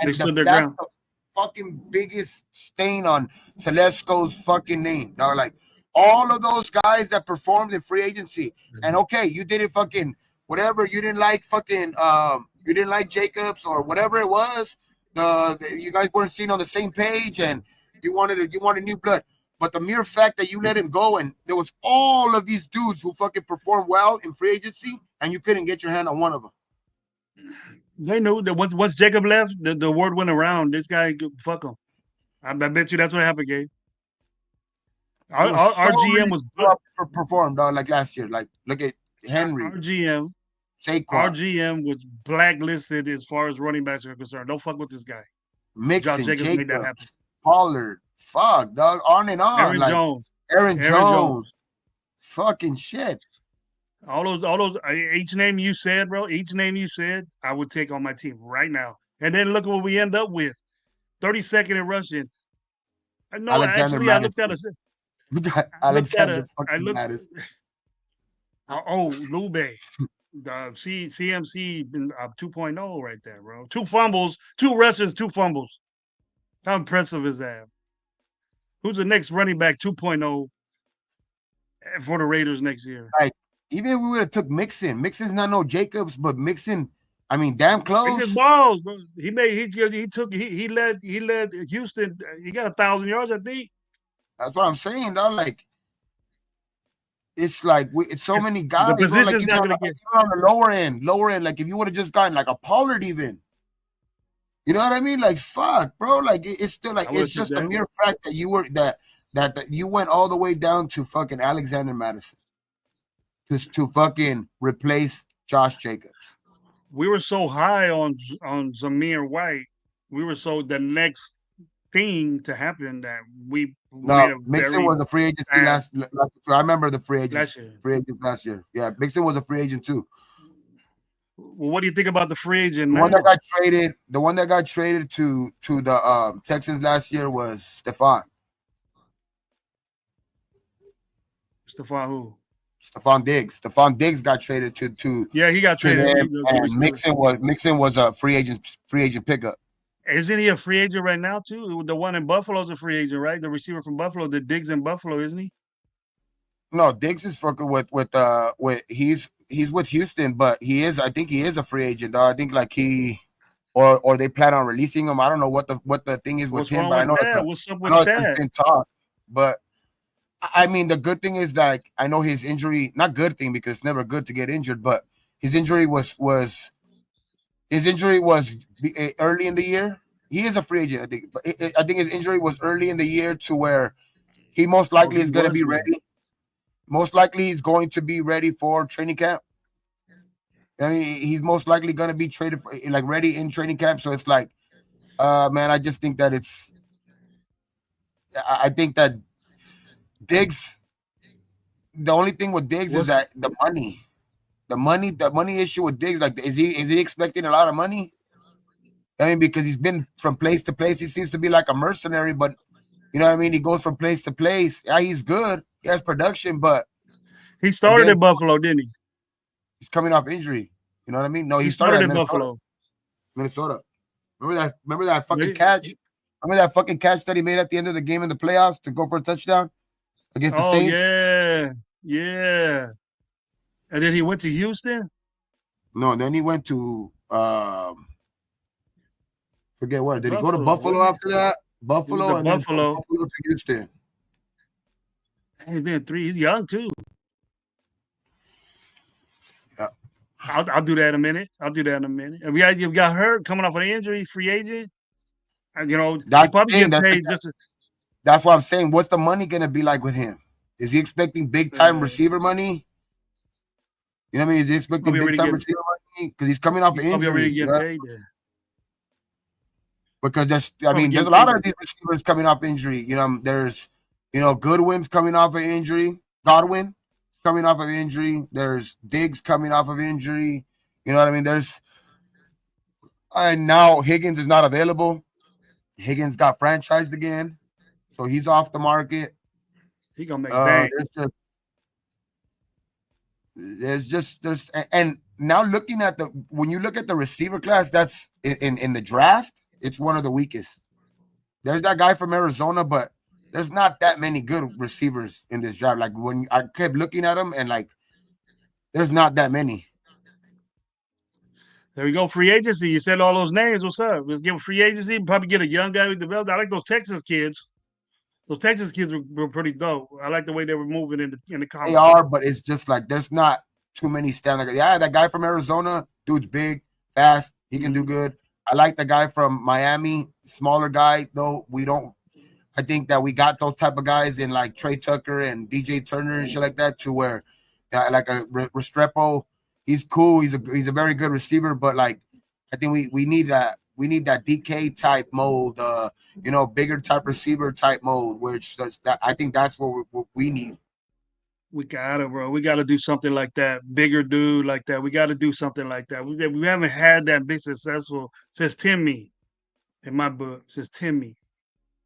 They stood their ground. The fucking biggest stain on Telesco's fucking name, dog. Like. All of those guys that performed in free agency, and okay, you did it fucking whatever. You didn't like fucking you didn't like Jacobs or whatever it was. You guys weren't seen on the same page, and you wanted new blood. But the mere fact that you let him go, and there was all of these dudes who fucking performed well in free agency, and you couldn't get your hand on one of them. They knew that once Jacob left, the word went around. This guy, fuck him. I bet you that's what happened, Gabe. Our GM was performed like last year. Like look at Henry. Our GM was blacklisted as far as running backs are concerned. Don't fuck with this guy. Mixon, Jacobs, made that happen. Pollard, fuck, dog, on and on. Aaron Jones. Fucking shit. All those. Each name you said, bro. Each name you said, I would take on my team right now. And then look at what we end up with. 32nd in rushing. No, actually, I looked at a. Alexander Lube. The CMC 2.0 right there, bro. 2 fumbles, 2 rushes, 2 fumbles. How impressive is that? Who's the next running back 2.0 for the Raiders next year? Like, even if we would have took Mixon. Mixon's not no Jacobs, but Mixon I mean, damn He just close. balls, bro. He led Houston. He got 1,000 yards, I think. That's what I'm saying, though. Like, it's like it's so It's, many the guys, bro. Like position's not gonna get. even on the lower end. Like if you would have just gotten like a Pollard, even. You know what I mean? Like fuck, bro. Like it's still like I would it's have took just the that. mere fact that you were that you went all the way down to fucking Alexander Madison to fucking replace Josh Jacobs. We were so high on Zamir White. We were so the next thing to happen that we No, made a Mixon very was a free agency bad last. I remember the last year. free agents last year. Yeah, Mixon was a free agent too. Well, what do you think about the free agent The one that now, got traded, to the Texans last year was Stephon. Stephon? Who? Stephon Diggs. Stephon Diggs got traded Yeah, he got to traded. them, The and receiver. Mixon was a free agent pickup. Isn't he a free agent right now too? The one in Buffalo's a free agent, right? The receiver from Buffalo, the Diggs in Buffalo, isn't he? No, Diggs is fucking with he's with Houston, but I think he is a free agent. Though. I think like he or they plan on releasing him. I don't know what the thing is with What's him, wrong but with that? What's up I with know it's just that? been talk. But I mean, the good thing is like I know his injury. Not good thing because it's never good to get injured, but his injury was early in the year. He is a free agent, I think. But I think his injury was early in the year to where he most Oh, likely he is going to was be free. ready. Most likely, he's going to be ready for training camp. I mean, he's most likely going to be traded for, like ready in training camp. So it's like, man, I just think that I think that Diggs. The only thing with Diggs is What's that the money issue with Diggs. Like, is he expecting a lot of money? I mean, because he's been from place to place, he seems to be like a mercenary. But you know what I mean? He goes from place to place. Yeah, he's good. He has production, but he started again, in Buffalo, didn't he? he's coming off injury. You know what I mean? No, He he started started at in Minnesota. Buffalo. Minnesota. Remember that fucking Wait, catch? Remember that fucking catch that he made at the end of the game in the playoffs to go for a touchdown against the oh Saints? yeah, yeah. And then he went to Houston. No, then he went to forget where. Did he go to Buffalo, Buffalo wasn't it? after that? He went to Buffalo and then from Buffalo. Buffalo to Houston. He's been three. He's young too. Yeah. I'll do that in a minute. I'll do that in a minute. And you got hurt coming off an injury, free agent. He That's the probably thing. getting paid just. That's what I'm saying. What's the money gonna be like with him? Is he expecting big time receiver money? You know what I mean? Is he expecting Probably big already time getting. receiver money? Because he's coming off He's an probably already injury. You getting know? paid there. Because Probably there's getting a lot paid of there. these receivers coming off injury. There's Goodwin's coming off an injury. Godwin coming off of injury. There's Diggs coming off of injury. You know what I mean? And now Higgins is not available. Higgins got franchised again, so he's off the market. He gonna make bank. There's and now looking at when you look at the receiver class, that's in the draft, it's one of the weakest. There's that guy from Arizona, but there's not that many good receivers in this draft. Like when I kept looking at them, and like there's not that many. There we go. Free agency. You said all those names. What's up? Let's get free agency. Probably get a young guy who developed. I like those Texas kids. Those Texas kids were pretty dope. I like the way they were moving in the They college. are, but it's just like there's not too many standard. Yeah, that guy from Arizona, dude's big, fast. He can do good. I like the guy from Miami, smaller guy though. We don't. I think that we got those type of guys in like Trey Tucker and DJ Turner and shit like that to where, like a Restrepo, he's cool. He's a very good receiver, but like I think we need that DK type mold, bigger type receiver type mold, which that I think that's what we need. We gotta, bro. We gotta do something like that. Bigger dude like that. We gotta do something like that. We haven't had that big successful since Timmy, in my book, since Timmy.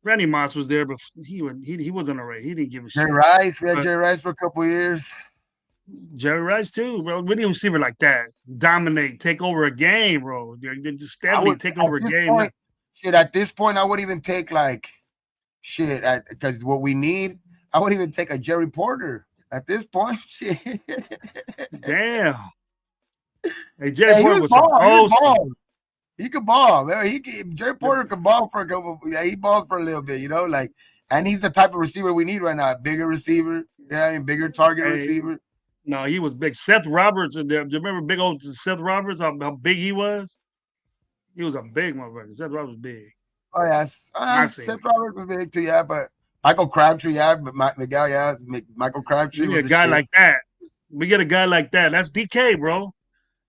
Randy Moss was there, but he wasn't alright. He didn't give a Jerry shit. Rice, we had But Jerry Rice for a couple of years. Jerry Rice too, bro. We need a receiver like that. Dominate, take over a game, bro. They just I steadily would take at over a this game. point, at this point, I would even take like shit because what we need, I would even take a Jerry Porter at this point. Shit. Damn. Hey, Jerry Hey, he Porter was was some ball. He was old school. ball. He could ball, man. Jerry Porter could ball for a couple. Yeah, he balled for a little bit, like, and he's the type of receiver we need right now. Bigger receiver, yeah, and bigger target Hey, receiver. no, he was big. Seth Roberts in there. Do you remember big old Seth Roberts? How big he was? He was a big motherfucker. Seth Roberts was big. Oh yes, Massive. Seth Roberts was big too, yeah. But Michael Crabtree, yeah, but Miguel, yeah, Michael We Crabtree need was a the guy shit. like that. We get a guy like that. That's DK, bro.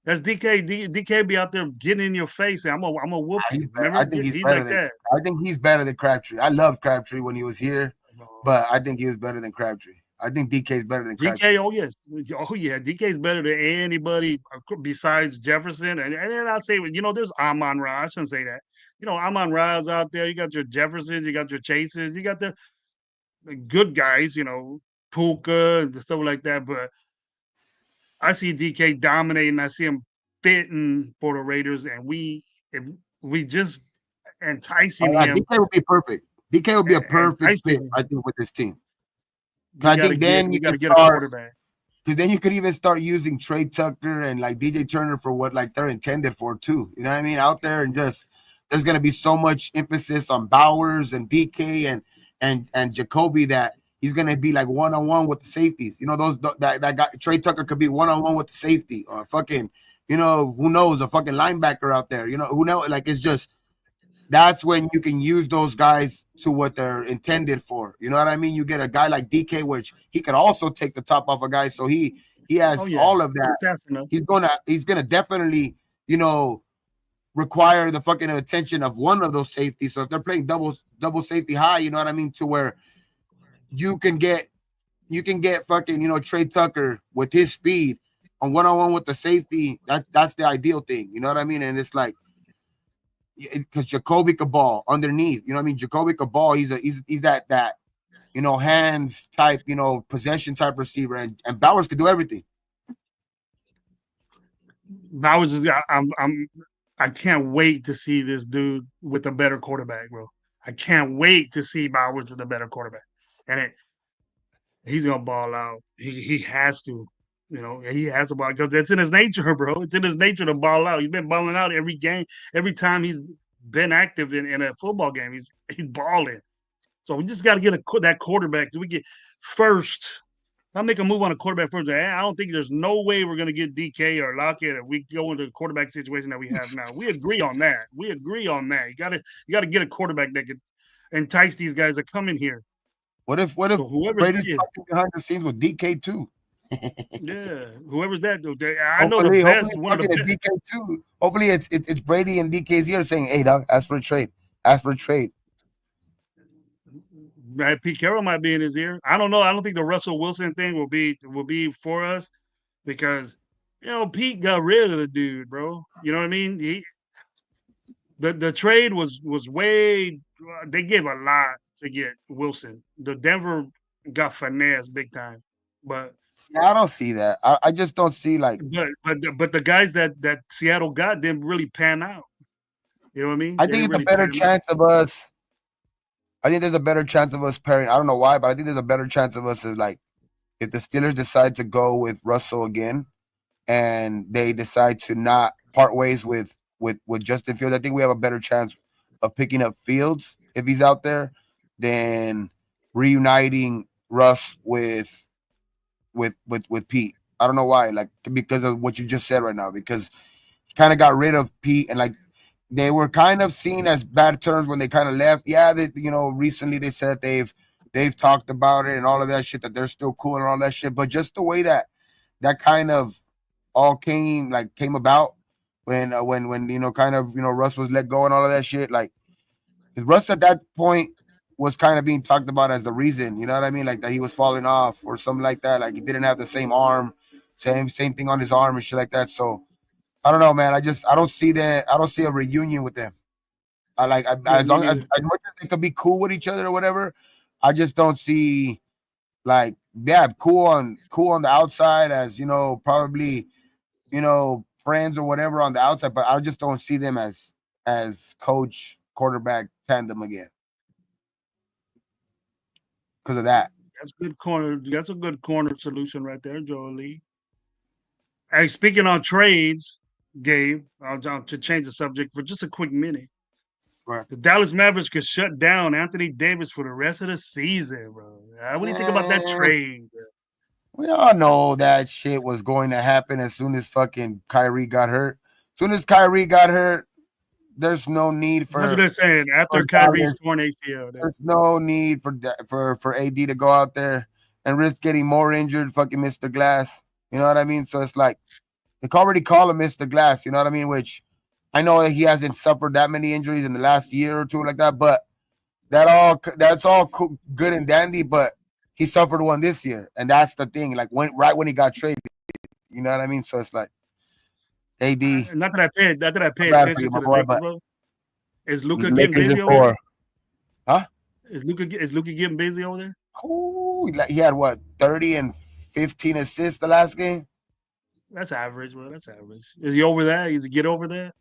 That's DK. DK be out there getting in your face and I'm gonna whoop He's you. better. I Remember? think he's He's better like than. that. I think he's better than Crabtree. I loved Crabtree when he was here, Oh, but I think he was better than Crabtree. I think DK is better than DK, Crabtree. oh yes, oh yeah, DK is better than anybody besides Jefferson, and then I'd say, there's Amon Ra. I shouldn't say that. Amon Ra's out there. You got your Jeffersons, you got your Chases, you got the good guys. Puka and stuff like that. But I see DK dominating. I see him fitting for the Raiders, and if we just enticing him, DK would be perfect. DK would be a perfect enticing fit, him. I think, with this team. We I gotta think get then we you gotta could get a start quarterback. because then you could even start using Trey Tucker and like DJ Turner for what like they're intended for too. You know what I mean? Out there and just there's gonna be so much emphasis on Bowers and DK and Jacoby that he's gonna be like one on one with the safeties. That guy Trey Tucker could be one on one with the safety or fucking who knows a fucking linebacker out there. Who knows like it's just that's when you can use those guys to what they're intended for. You know what I mean? You get a guy like DK, which he could also take the top off a guy, so he Oh has yeah, all of that. fast enough. He's gonna definitely require the fucking attention of one of those safeties. So if they're playing double safety high, you know what I mean, to where you can get fucking Trey Tucker with his speed on one with the safety. That's the ideal thing. You know what I mean? And it's like because Jacoby could ball underneath. You know what I mean? Jacoby could ball. He's that hands type, possession type receiver, and Bowers could do everything. Bowers is I can't wait to see this dude with a better quarterback, bro. I can't wait to see Bowers with a better quarterback, and he's gonna ball out. He has to, he has to ball because it's in his nature, bro. It's in his nature to ball out. He's been balling out every game, every time he's been active in a football game. He's balling. So we just got to get that quarterback. Do we get first? I'll make a move on a quarterback first. I don't think there's no way we're going to get DK or Lockett if we go into the quarterback situation that we have now. We agree on that. We agree on that. You got to get a quarterback that could entice these guys to come in here. What if So whoever's that Brady's is, talking behind the scenes with DK too? yeah, whoever's that, I know the Hopefully best, he's one of the talking to best. DK too. Hopefully it's Brady and DK's here saying, "Hey, dog, ask for a trade. Ask for a trade." Right, Pete Carroll might be in his ear. I don't know. I don't think the Russell Wilson thing will be for us because Pete got rid of the dude, bro. You know what I mean? The trade was way. They gave a lot to get Wilson. The Denver got finesse big time, but Yeah, I don't see that. I just don't see like. but the guys that Seattle got didn't really pan out. You know what I mean? I They think didn't it's a really better pan out. chance of us. I think there's a better chance of us pairing. I don't know why, but I think there's a better chance of us like if the Steelers decide to go with Russell again and they decide to not part ways with Justin Fields. I think we have a better chance of picking up Fields if he's out there than reuniting Russ with Pete. I don't know why, like because of what you just said right now. Because he kind of got rid of Pete, and like they were kind of seen as bad terms when they kind of left. Yeah, they recently they said they've talked about it and all of that shit that they're still cool and all that shit. But just the way that kind of all came about when kind of Russ was let go and all of that shit. Like 'cause Russ at that point was kind of being talked about as the reason, you know what I mean? Like that he was falling off or something like that. Like he didn't have the same arm, same thing on his arm and shit like that. So I don't know, man. I don't see that. I don't see a reunion with them. Yeah, As me long as neither. as much as they could be cool with each other or whatever, I just don't see like yeah, cool on the outside as probably friends or whatever on the outside, but I just don't see them as coach quarterback tandem again because of that. That's good corner. That's a good corner solution right there, Joel Lee. Hey, speaking on trades, Gabe, I'll to change the subject for just a quick minute. But The Dallas Mavericks could shut down Anthony Davis for the rest of the season, bro. What do you think about that man, trade? Bro? we all know that shit was going to happen as soon as fucking Kyrie got hurt. As soon as Kyrie got hurt, there's no need That's what they're saying. After Kyrie's Dallas. torn ACL, There's no need for AD to go out there and risk getting more injured, fucking Mr. Glass. You know what I mean? So it's like they can already call him Mr. Glass. You know what I mean? Which I know that he hasn't suffered that many injuries in the last year or two like that, but that's all good and dandy. But he suffered one this year, and that's the thing. Like when he got traded, you know what I mean? So it's like AD, not that I I'm pay bad for you, attention my to the boy, Lakers, but bro. Is Luca getting Lakers in busy over there? 4, huh? Is Luca getting busy over there? Ooh, he had what 30 and 15 assists the last game. That's average, bro. That's average. Is he over that? Is he get over that?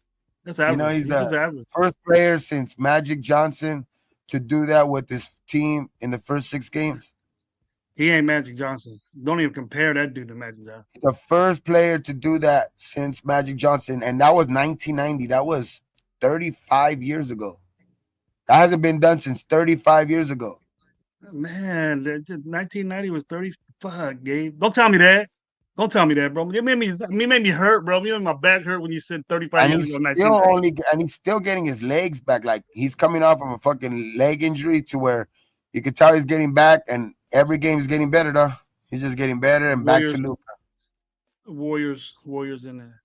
That's You know, average. he's He's the just average. first player since Magic Johnson to do that with his team in the first 6 games. He ain't Magic Johnson. Don't even compare that dude to Magic Johnson. The first player to do that since Magic Johnson, and that was 1990. That was 35 years ago. That hasn't been done since 35 years ago. Man, 1990 was 30. Fuck, Gabe. Don't tell me that. Don't tell me that, bro. It made me hurt, bro. My back hurt when you said 35 And years he's ago, still 1990. getting his legs back. Like he's coming off of a fucking leg injury to where you can tell he's getting back, and every game is getting better, though. He's just getting better and back to Warriors, Luke. Warriors in there.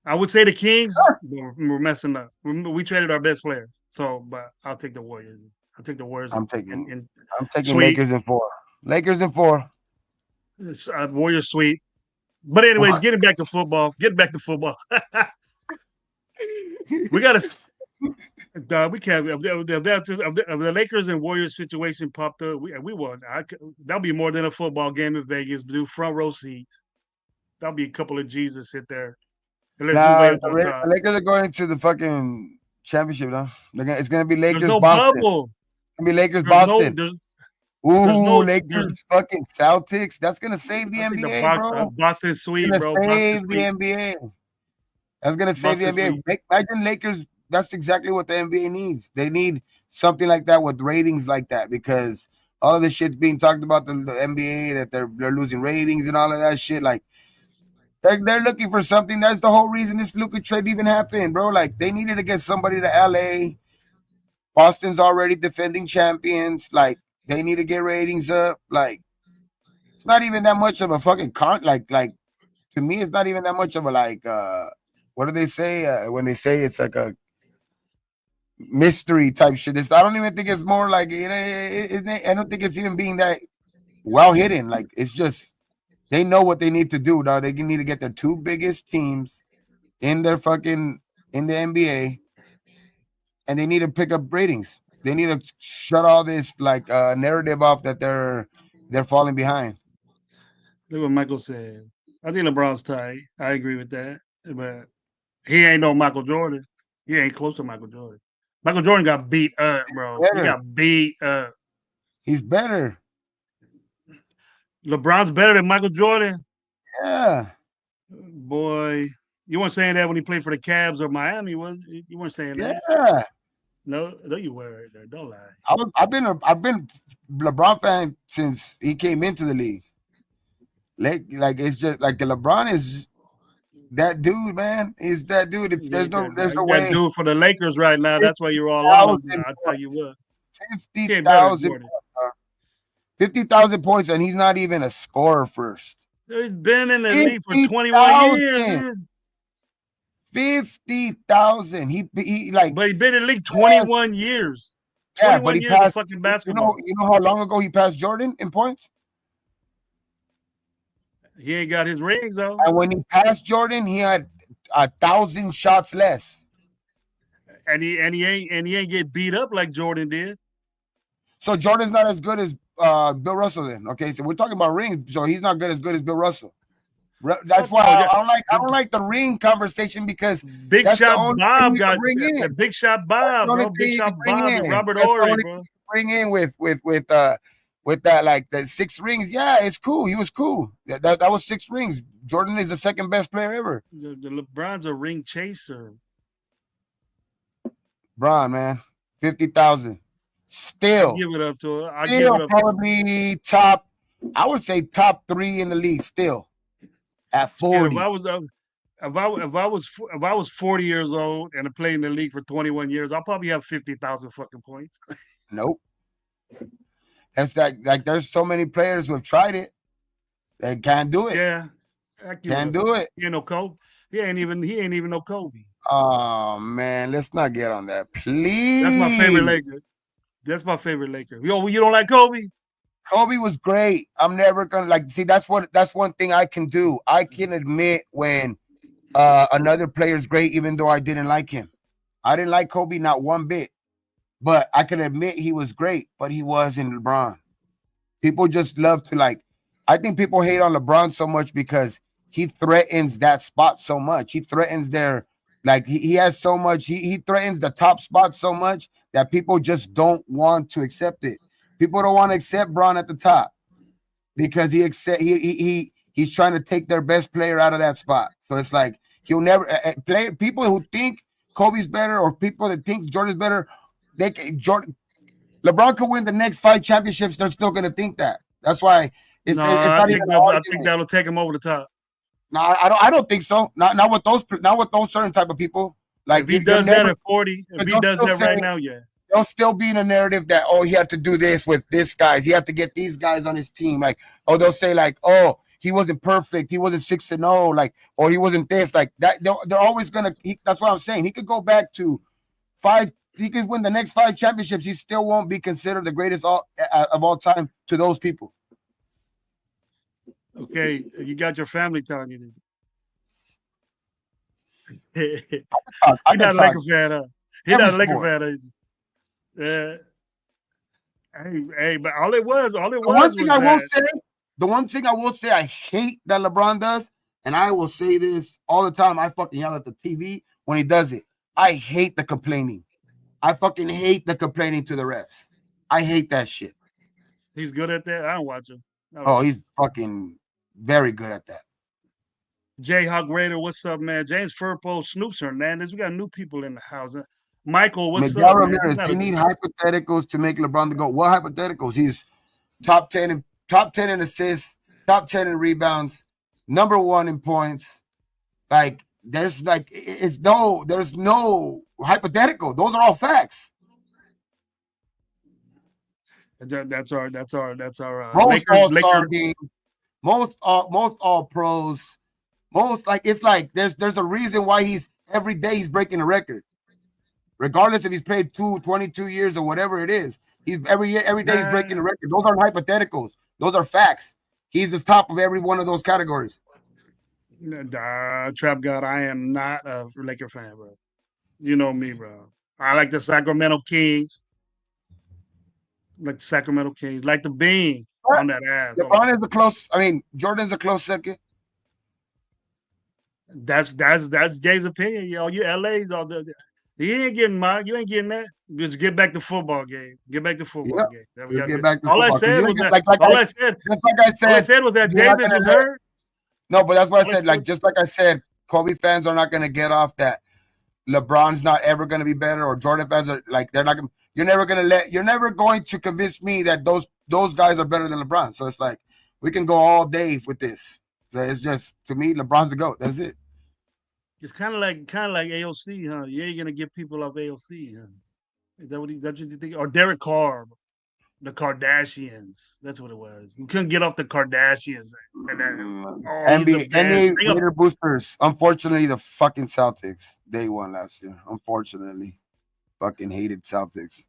I would say the Kings, we're messing up. We traded our best player. So, but I'll take the Warriors. I'll take the Warriors I'm and, taking and I'm taking sweep. Lakers in 4. Lakers in 4. Warriors sweep. But anyways, getting back to football. Getting back to football. We got to. We can't. If the Lakers and Warriors situation popped up, we won. That'll be more than a football game in Vegas. Do front row seats. That'll be a couple of G's to sit there. And let's just way Nah, up on top. the Lakers are going to the fucking championship, though. It's gonna be There's Lakers no Boston. bubble. It's gonna be Lakers There's no. Boston. There's Ooh, no. There's. Lakers fucking Celtics. That's gonna save the I think the NBA, bro. Boston It's sweep, gonna bro. Boston save the sweep. NBA. That's gonna save the Boston NBA. sweep. Imagine Lakers. That's exactly what the NBA needs. They need something like that with ratings like that because all of the shit's being talked about the NBA that they're losing ratings and all of that shit. Like they're looking for something. That's the whole reason this Luka trade even happened, bro. Like they needed to get somebody to LA. Boston's already defending champions. Like they need to get ratings up. Like it's not even that much of a fucking like to me, it's not even that much of a like what do they say when they say it's like a mystery type shit. I don't even think it's more like I don't think it's even being that well hidden. Like it's just they know what they need to do. Dog. They need to get their 2 biggest teams in their fucking in the NBA, and they need to pick up ratings. They need to shut all this like narrative off that they're falling behind. Look what Michael said. I think LeBron's tight. I agree with that. But he ain't no Michael Jordan. He ain't close to Michael Jordan. Michael Jordan got beat up, bro. He Better. got beat up. He's better. LeBron's better than Michael Jordan. Yeah. Boy, you weren't saying that when he played for the Cavs or Miami, was it? You weren't saying that. Yeah. No, you were right there. Don't lie. I've been LeBron fan since he came into the league. Like it's just like the LeBron is that dude, man. Is that dude? If Yeah, there's no that way dude for the Lakers right now. That's why you're all on him. 50,000 I'll tell you points. what. He ain't better than 50,000 Jordan. points. 50,000 points, and he's not even a scorer first. He's been in the league for 21 years, 50,000. man. 50,000. He like But he's been in the league 21 years. yeah, but 21 he years of passed. fucking basketball. You know how long ago he passed Jordan in points? He ain't got his rings though. And when he passed Jordan, he had 1,000 shots less. And he ain't get beat up like Jordan did. So Jordan's not as good as Bill Russell then. Okay, so we're talking about rings. So he's not good as Bill Russell. That's why I don't like the ring conversation because Big that's Shot the only Bob thing got bring in. the Big Shot Bob, bro. Big Shot Bob and Robert That's the Ory, only bro. thing you bring in with with that like the 6 rings. Yeah, it's cool. He was cool. That was 6 rings. Jordan is the second best player ever. The LeBron's a ring chaser. Bron, man, 50,000. I Still, give it up to her. I give still it up to him. probably top. I would say top 3 in the league. Still at Shit, if I 40. was if I was 40 years old and I played in the league for 21 years, I'll probably have 50,000 fucking points. Nope. That's like there's so many players who have tried it. They can't do it. Yeah, I give it Can't up to do him. it. He ain't no Kobe. He ain't even no Kobe. Oh man, let's not get on that, That's my favorite please. Laker. That's my favorite Laker. Yo, you don't like Kobe? Kobe was great. I'm never gonna like see that's one thing I can do. I can admit when another player is great, even though I didn't like him. I didn't like Kobe not one bit, but I can admit he was great, but he wasn't LeBron. People just love to like. I think people hate on LeBron so much because he threatens that spot so much. He threatens their like he has so much. He threatens the top spot so much that people just don't want to accept it. People don't want to accept Braun at the top because he's trying to take their best player out of that spot. So it's like he'll never play people who think Kobe's better or people that think Jordan's better. Jordan LeBron could win the next 5 championships. They're still going to think that. That's why No, it's not even an I think argument. that'll take him over the top. No, I don't think so. Not with those certain type of people. Like If he you're does that never at 40, if because he they'll does still that right say now, yeah. there'll still be in a narrative that he had to do this with this guys. He had to get these guys on his team. Like they'll say like he wasn't perfect. He wasn't 6-0. Like or he wasn't this. Like that. They're always gonna. That's what I'm saying. He could go back to 5. He could win the next 5 championships. He still won't be considered the greatest of all time to those people. Okay, you got your family telling you this. I He's can not a talk Laker fan, huh? He's every not a Laker sport. fan, is he? Hey, but all it The one thing was I will that say, I hate that LeBron does, and I will say this all the time. I fucking yell at the TV when he does it. I hate the complaining. I fucking hate the complaining to the refs. I hate that shit. he's good at that. I don't watch him. I don't Oh, watch him. he's fucking very good at that. Jayhawk Raider, what's up, man? James Furpo, Snoop's Hernandez. We got new people in the house. Michael, what's Miguel up, man? He's Ramirez, not they a need hypotheticals to make LeBron the GOAT. What hypotheticals? He's top 10 in assists, top 10 in rebounds, number 1 in points. Like there's no hypothetical. Those are all facts. that's our Most Laker all-star Laker. games, most all pros, most like it's like there's a reason why he's every day he's breaking a record. Regardless if he's played 22 years or whatever it is. He's every day he's breaking a Nah, record. Those aren't hypotheticals. Those are facts. He's the top of every one of those categories. Trap God, I am not a Laker fan, bro. You know me, bro. I like the Sacramento Kings, like the Bean But on that ass. Oh, LeBron is a close. I mean, Jordan's a close second. that's Jay's opinion, yo. You LA's all the. He ain't getting mine. You ain't getting that. Just get back to football game. Get back to football Yeah. game. That we Let's got get good. back to All I football because said you was ain't that. like like All I I said. just like I All I said, said was that you're not Davis gonna was let hurt. no, but that's what I All I said. said. Like just like I said, Kobe fans are not gonna get off that LeBron's not ever gonna be better, or Jordan fans are like they're not gonna. You're never going to convince me that those guys are better than LeBron. So it's like we can go all day with this. So it's just to me, LeBron's the GOAT. That's it. It's kind of like AOC, huh? You ain't gonna get people off AOC, huh? Is that what you think? Or Derek Carr, the Kardashians. That's what it was. You couldn't get off the Kardashians, and then he's the NBA, best. NBA Raider boosters. Unfortunately, the fucking Celtics. They won last year. Unfortunately, fucking hated Celtics. He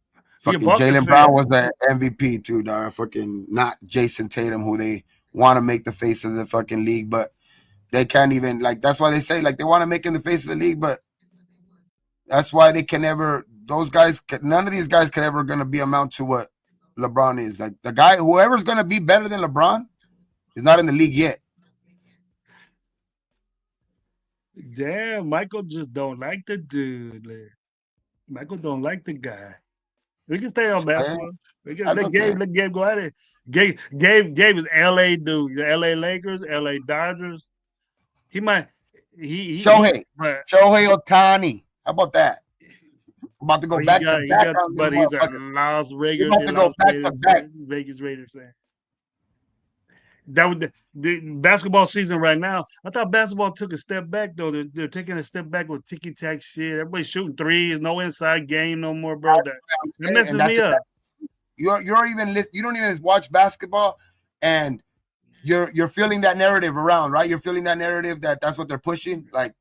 a Fucking Boston Jalen Brown was fan. the MVP too, dog. Fucking not Jason Tatum, who they want to make the face of the fucking league, but they can't even like. That's why they say like they want to make him the face of the league, but that's why they can never. Those guys, none of these guys can ever gonna be amount to what LeBron is. Like the guy, whoever's gonna be better than LeBron is not in the league yet. Damn, Michael just don't like the dude. Like, Michael don't like the guy. We can stay on Yeah, basketball. We can that's okay. let Gabe go at it. Gabe is LA dude. The LA Lakers, LA Dodgers. He might he Shohei, but Shohei Otani. How about that? About to go back to he back got on them but he's a motherfuckers. Las We're Vegas about to go back to back. Vegas Raiders fan. That was the basketball season right now. I thought basketball took a step back though. They're taking a step back with ticky tack shit. Everybody's shooting threes, no inside game no more, bro. That Okay? And messes me that's up. you're even you don't even watch basketball, and you're feeling that narrative around, right? You're feeling that narrative that's what they're pushing, like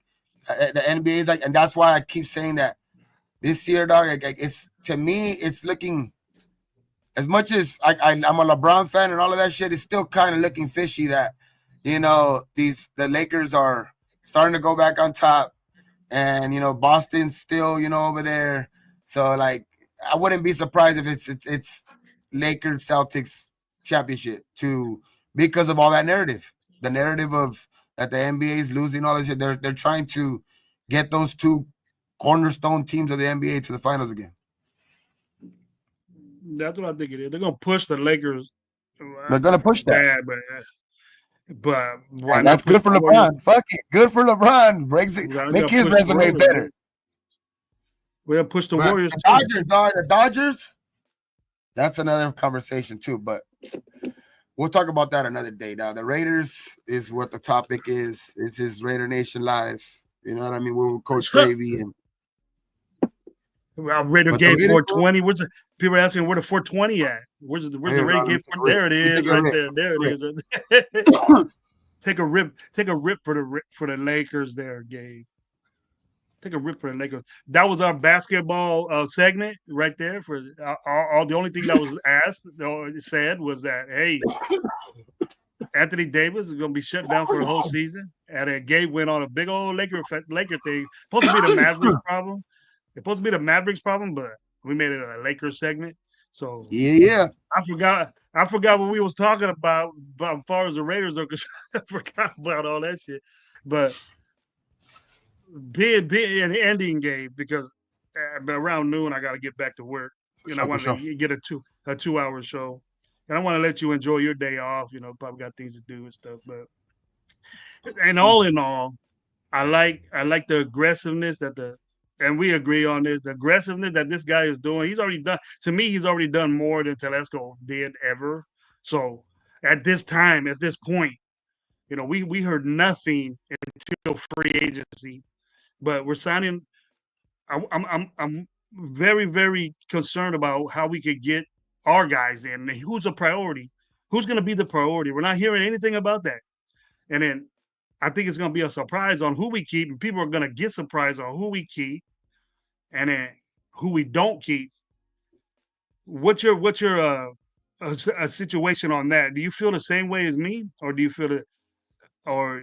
the NBA is like, and that's why I keep saying that this year, dog. Like, it's to me, it's looking as much as I'm a LeBron fan and all of that shit. It's still kind of looking fishy that the Lakers are starting to go back on top, and Boston's still over there. So like, I wouldn't be surprised if it's Lakers Celtics championship too, because of all that narrative, the narrative of that the NBA is losing all this shit. They're trying to get those two cornerstone teams of the NBA to the finals again. That's what I think it is. They're gonna push the Lakers They're gonna push that, bad, but why and not that's push good the for Warriors? LeBron. Fuck it, good for LeBron. Breaks it, Why make not his push the resume Warriors, better. man? We'll push the But Warriors the too. Dodgers, dog, the Dodgers. That's another conversation too, but we'll talk about that another day. Now, the Raiders is what the topic is. It's his Raider Nation Live. You know what I mean? We're with Coach Gravy, and Well, Raider but the gave Raiders, bro, 420. People are asking where the 420 at. Where's the here, Raider dog, let gave me take for? a rip. There it Let me is, take a right rip. there. There it Rip. is. Right there. Take a rip for the Lakers there, Gabe. Take a rip for the Lakers. That was our basketball segment right there. For all the only thing that was asked or said was that, hey, Anthony Davis is going to be shut down for the whole season. And then Gabe went on a big old Laker thing. Supposed to be the Mavericks problem. It's supposed to be the Mavericks problem, but we made it a Lakers segment. So Yeah, I forgot what we was talking about as far as the Raiders are concerned. I forgot about all that shit. But be an ending game because around noon I got to get back to work, for and I sure, for wanted sure. to get a 2 hour show, and I want to let you enjoy your day off. Probably got things to do and stuff. But and all in all, I like the aggressiveness that the and we agree on this. The aggressiveness that this guy is doing, he's already done. To me, he's already done more than Telesco did ever. So at this time, at this point, we heard nothing until free agency, but we're signing. I'm very very concerned about how we could get our guys in. Who's a priority? Who's going to be the priority? We're not hearing anything about that. And then I think it's going to be a surprise on who we keep, and people are going to get surprised on who we keep, and then who we don't keep. What's your a situation on that? Do you feel the same way as me, or do you feel it, or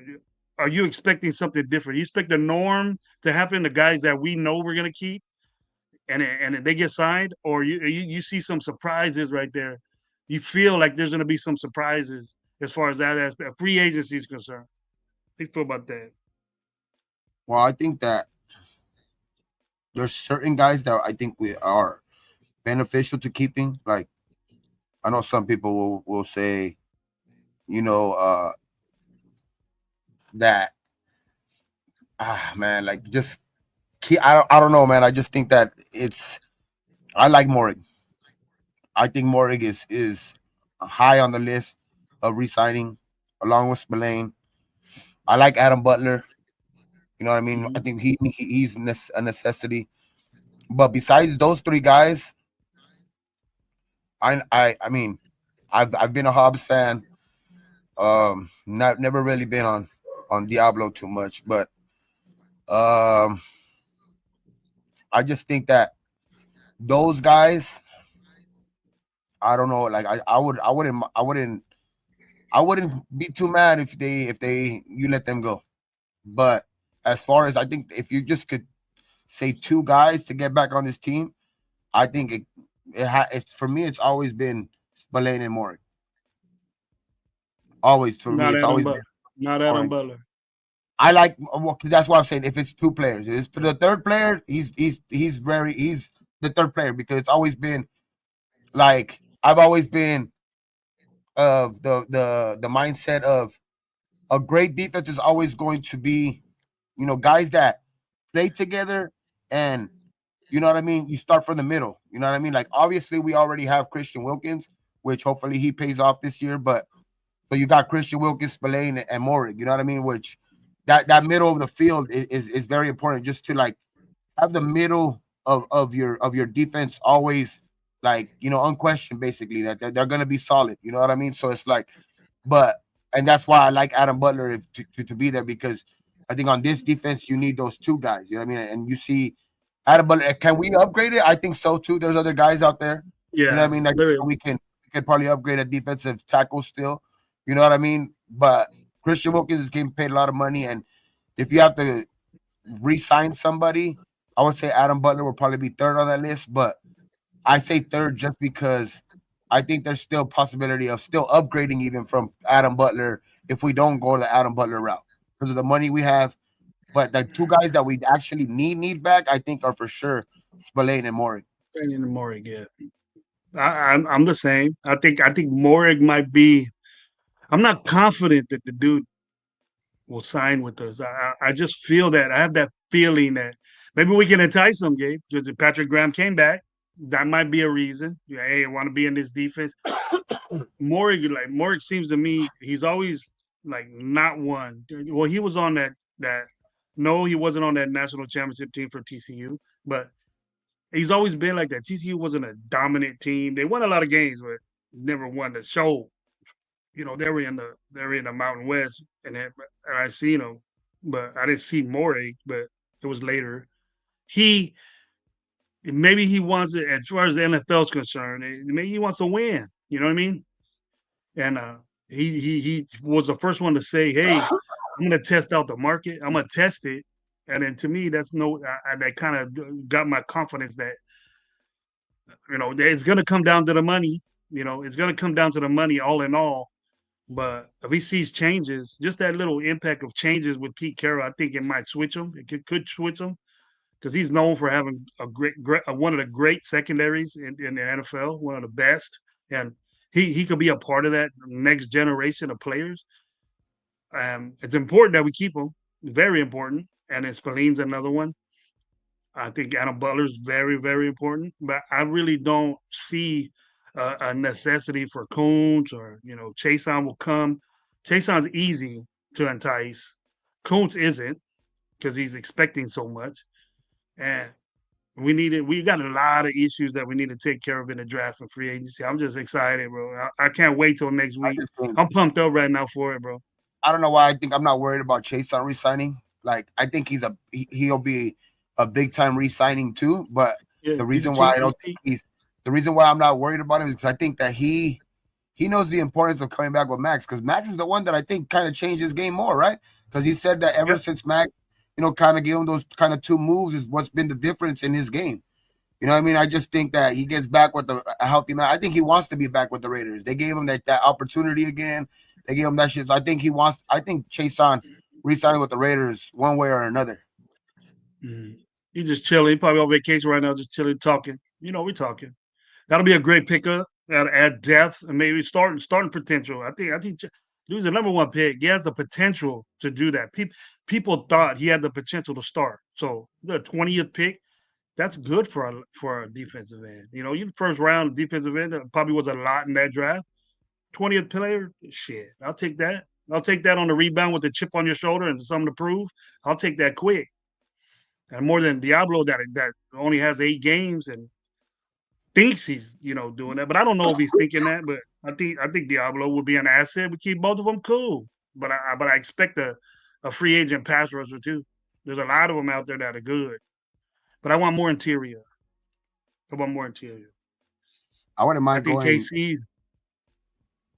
are you expecting something different? You expect the norm to happen, the guys that we know we're going to keep, and they get signed, or you see some surprises right there. You feel like there's going to be some surprises as far as that aspect. Free agency is concerned. How do you feel about that? Well, I think that there's certain guys that I think we are beneficial to keeping. Like, I know some people will say, you know, that man, like just I don't know, man. I just think that I like Morig. I think Morig is high on the list of resigning along with Spillane. I like Adam Butler. You know what I mean? I Mhm. think he's a necessity. But besides those three guys, I mean, I've been a Hobbs fan. Not never really been on Diablo too much, but um, I just think that those guys, I don't know, like I wouldn't be too mad if they you let them go. But as far as I think, if you just could say two guys to get back on this team, I think it's for me. It's always been Spillane and Maury. Always for me, Not it's Adam always been Butler. Not Adam Maury. Butler. I like well, that's why I'm saying if it's two players, it's for the third player. He's the third player because it's always been Like I've always been of the mindset of a great defense is always going to be, guys that play together and you know what I mean? You start from the middle. You know what I mean? Like obviously we already have Christian Wilkins, which hopefully he pays off this year, but so you got Christian Wilkins, Spillane, and Morik, you know what I mean? Which that middle of the field is very important just to like have the middle of your defense always like unquestioned basically that they're gonna be solid. You know what I mean? So it's like, but and that's why I like Adam Butler to be there because I think on this defense you need those two guys. You know what I mean? And you see Adam Butler. Can we upgrade it? I think so too. There's other guys out there. You know what Yeah, I mean? That there we is. can probably upgrade a defensive tackle still. You know what I mean? But Christian Wilkins is getting paid a lot of money, and if you have to re-sign somebody, I would say Adam Butler will probably be third on that list. But I say third just because I think there's still possibility of still upgrading even from Adam Butler if we don't go the Adam Butler route because of the money we have. But the two guys that we actually need back, I think, are for sure Spillane and Maury. Brandon Morig, yeah. I'm the same. I think Morig might be. I'm not confident that the dude will sign with us. I just feel that I have that feeling that maybe we can entice him, Gabe, because if Patrick Graham came back, that might be a reason. Yeah, hey, I want to be in this defense. Morig seems to me he's always like not one. Well, he was on that. No, he wasn't on that national championship team for TCU, but he's always been like that. TCU wasn't a dominant team. They won a lot of games, but never won the show. They were in the Mountain West, and I seen them, but I didn't see Morey. But it was later. He maybe he wants it as far as the NFL is concerned. Maybe he wants to win. You know what I mean? And he was the first one to say, "Hey, I'm going to test out the market. I'm going to test it." And then to me, that's no that kind of got my confidence that it's going to come down to the money. It's going to come down to the money all in all. But if he sees changes, just that little impact of changes with Pete Carroll, I think it might switch him. It could switch him because he's known for having a great one of the great secondaries in the NFL, one of the best, and he could be a part of that next generation of players. It's important that we keep him, very important. And then Spillane's another one. I think Adam Butler's very, very important, but I really don't see a necessity for Coons or Chason will come. Chason's easy to entice. Coons isn't because he's expecting so much, and we got a lot of issues that we need to take care of in the draft and free agency. I'm just excited, bro. I can't wait till next I week. just think I'm pumped up right now for it, bro. I don't know why I think I'm not worried about Chase on resigning. Like I think he'll be a big time resigning too. But Yeah, the he's a reason why cheap. I He's don't think cheap. the reason why I'm not worried about him is because I think that he knows the importance of coming back with Max because Max is the one that I think kind of changed his game more, right? Because he said that ever Yep. since Max, kind of gave him those kind of two moves is what's been the difference in his game. You know what I mean? I just think that he gets back with a healthy man. I think he wants to be back with the Raiders. They gave him that opportunity again. They gave him that shit. So I think he wants. I think Chase on re-signing with the Raiders one way or another. Mhm. He's just chilling. He probably on vacation right now, just chilling, talking. We're talking. That'll be a great pickup. That'll add depth and maybe starting potential. I think dude's the number one pick. He has the potential to do that. People thought he had the potential to start. So the 20th pick, that's good for a defensive end. You first round defensive end probably was a lot in that draft. 20th player, shit, I'll take that. I'll take that on the rebound with the chip on your shoulder and something to prove. I'll take that quick. And more than Diablo that only has 8 games and thinks he's doing that, but I don't know if he's thinking that. But I think Diablo would be an asset. We keep both of them cool, but I expect a free agent pass rusher too. There's a lot of them out there that are good, but I want more interior. I want more interior. I wouldn't I mind think going. KC.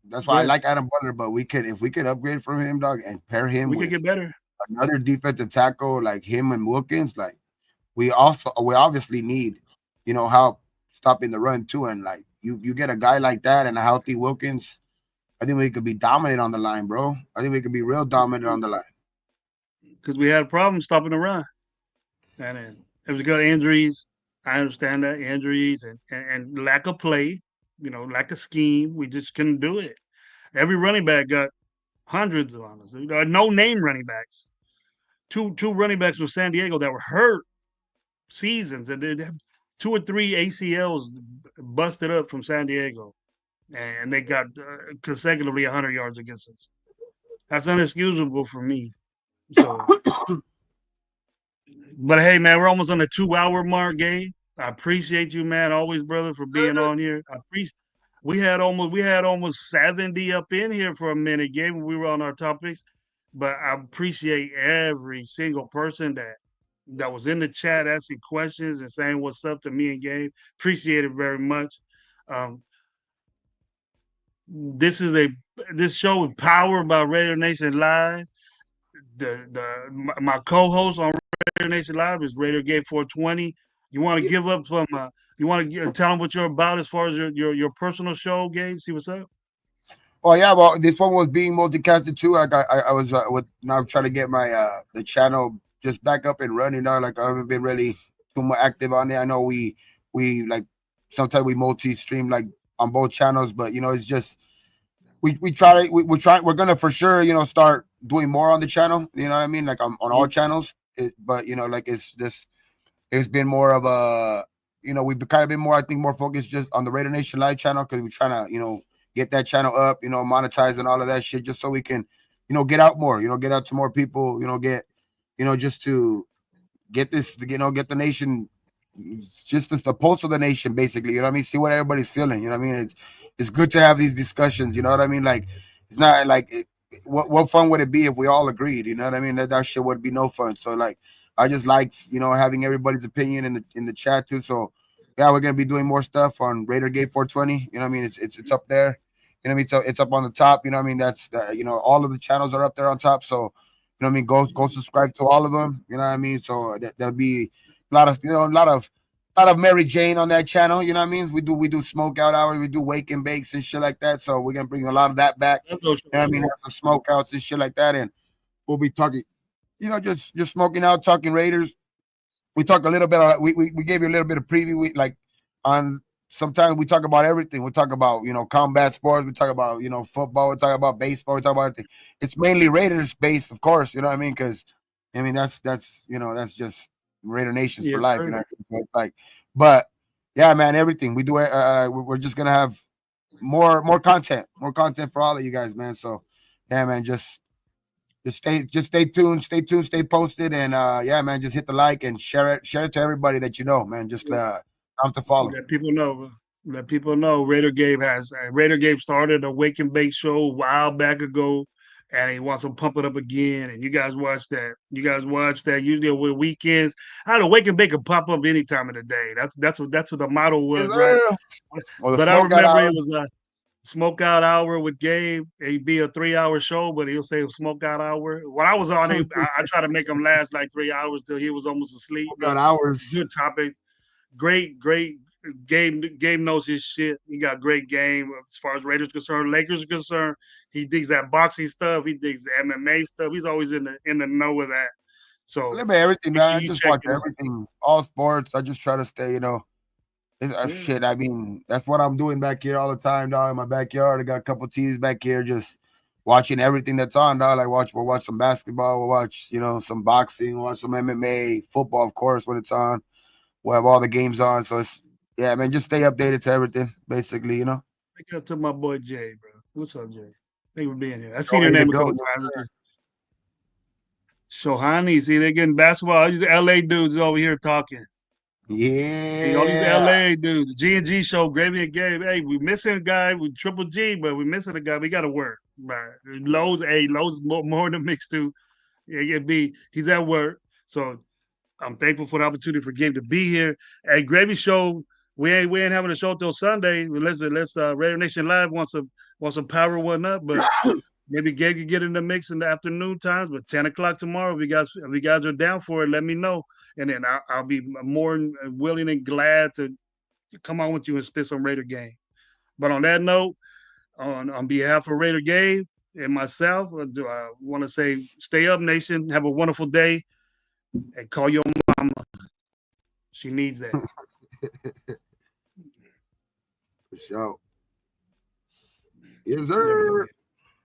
That's Go why I ahead. like Adam Butler, but if we could upgrade from him, dog, and pair him We could with get better another defensive tackle like him and Wilkins, like we obviously need, help stopping the run too. And like you get a guy like that and a healthy Wilkins, I think we could be dominant on the line, bro. I think we could be real dominant on the line. because we had a problem stopping the run, and then it was good injuries. I understand that injuries and lack of play. lack of scheme. We just couldn't do it. Every running back got hundreds of honestly. No name running backs. Two running backs from San Diego that were hurt seasons, and they have 2 or 3 ACLs busted up from San Diego, and they got consecutively 100 yards against us. That's unexcusable for me. So, but hey, man, we're almost on the 2 hour mark, Gabe. I appreciate you, man, always, brother, for being on here. I appreciate. We had almost 70 up in here for a minute, Gabe, when we were on our topics. But I appreciate every single person that was in the chat asking questions and saying what's up to me and Gabe. Appreciate it very much. Um, this is a this show is powered by Raider Nation Live. My co-host on Raider Nation Live is Raider Gabe 420. You want to give up some? You want to tell them what you're about as far as your personal show, Gabe? See what's up. Oh yeah, well, this one was being multicasted too. Like I was with now trying to get my the channel just back up and running now. Like I haven't been really too much active on it. I know we like sometimes we multi-stream like on both channels, but it's just we try we're gonna for sure start doing more on the channel. You know what I mean? Like on all channels. But like it's been more of a we've kind of been more, I think, more focused just on the Raider Nation Live channel because we're trying to get that channel up, monetize and all of that shit, just so we can get out more, get out to more people, get just to get this, get the nation, just the pulse of the nation, basically. You know what I mean? See what everybody's feeling. You know what I mean? It's good to have these discussions. You know what I mean? Like it's not like what fun would it be if we all agreed? You know what I mean? That shit would be no fun. So like I just like having everybody's opinion in the chat too. So yeah, we're gonna be doing more stuff on Raider Gate 420. You know what I mean? It's up there. You know what I mean? So it's up on the top. You know what I mean? That's all of the channels are up there on top. So you know what I mean? Go subscribe to all of them. You know what I mean? So there'll be a lot of a lot of Mary Jane on that channel. You know what I mean? We do smoke out hours, we do wake and bakes and shit like that. So we're gonna bring a lot of that back. You know what I mean? Have some smoke outs and shit like that, and we'll be talking. Just smoking out, talking Raiders. We talk a little bit. We gave you a little bit of preview. Like on sometimes we talk about everything. We talk about combat sports. We talk about football. We talk about baseball. We talk about everything. It's mainly Raiders based, of course. You know what I mean? Because I mean that's just Raider Nations for Yes, life. You sir. know, so it's like, but yeah, man, everything we do. We're just gonna have more content for all of you guys, man. So yeah, man, just stay tuned, stay posted, and yeah, man, just hit the like and share it to everybody that you know, man. Just time to follow. Let people know. Let people know. Raider Gabe started a wake and bake show a while back ago, and he wants to pump it up again. And you guys watch that. You guys watch that. Usually over weekends, I don't know, wake and bake can pop up any time of the day. That's what the motto Yes, was, right? sir. Or the But I smoke got remember it hours. was a smoke out hour with Gabe. It'd be a 3 hour show, but he'll say smoke out hour. When I was on it, I try to make him last like 3 hours till he was almost asleep. Smoke But got hours. good topic. Great. Game knows his shit. He got great game as far as Raiders concerned. Lakers concerned. He digs that boxing stuff. He digs the MMA stuff. He's always in the know of that. A So little bit of everything, make man. sure I you just check watch him. everything, all sports. I just try to stay, Yeah, shit. I mean, that's what I'm doing back here all the time, dog. In my backyard, I got a couple TVs back here, just watching everything that's on, dog. Like we'll watch some basketball, we'll watch, some boxing, we'll watch some MMA, football, of course, when it's on. We'll have all the games on. So it's yeah, man, just stay updated to everything, basically. make up to my boy Jay, bro. What's up, Jay? Thank you for being here. I've Go seen your ready to name a go. couple times. Shohani, see, they're getting basketball. All these LA dudes over here talking. See, all these Yeah. LA dudes, G&G show, Gravy and Gabe. Hey, we missing a guy with Triple G, but we missing a guy. We got to work. Right. Lowe's more than mixed too. Yeah, he's at work. So I'm thankful for the opportunity for Gabe to be here. Hey, Gravy Show, we ain't having a show till Sunday. Let's Raider Nation Live wants to power one up, but maybe Gabe could get in the mix in the afternoon times. But 10 o'clock tomorrow, if you guys are down for it, let me know, and then I'll be more than willing and glad to come on with you and spit some Raider game. But on that note, on behalf of Raider Gabe and myself, I want to say, stay up, nation. Have a wonderful day, and call your mama. She needs that. For sure. Yes, Definitely. sir.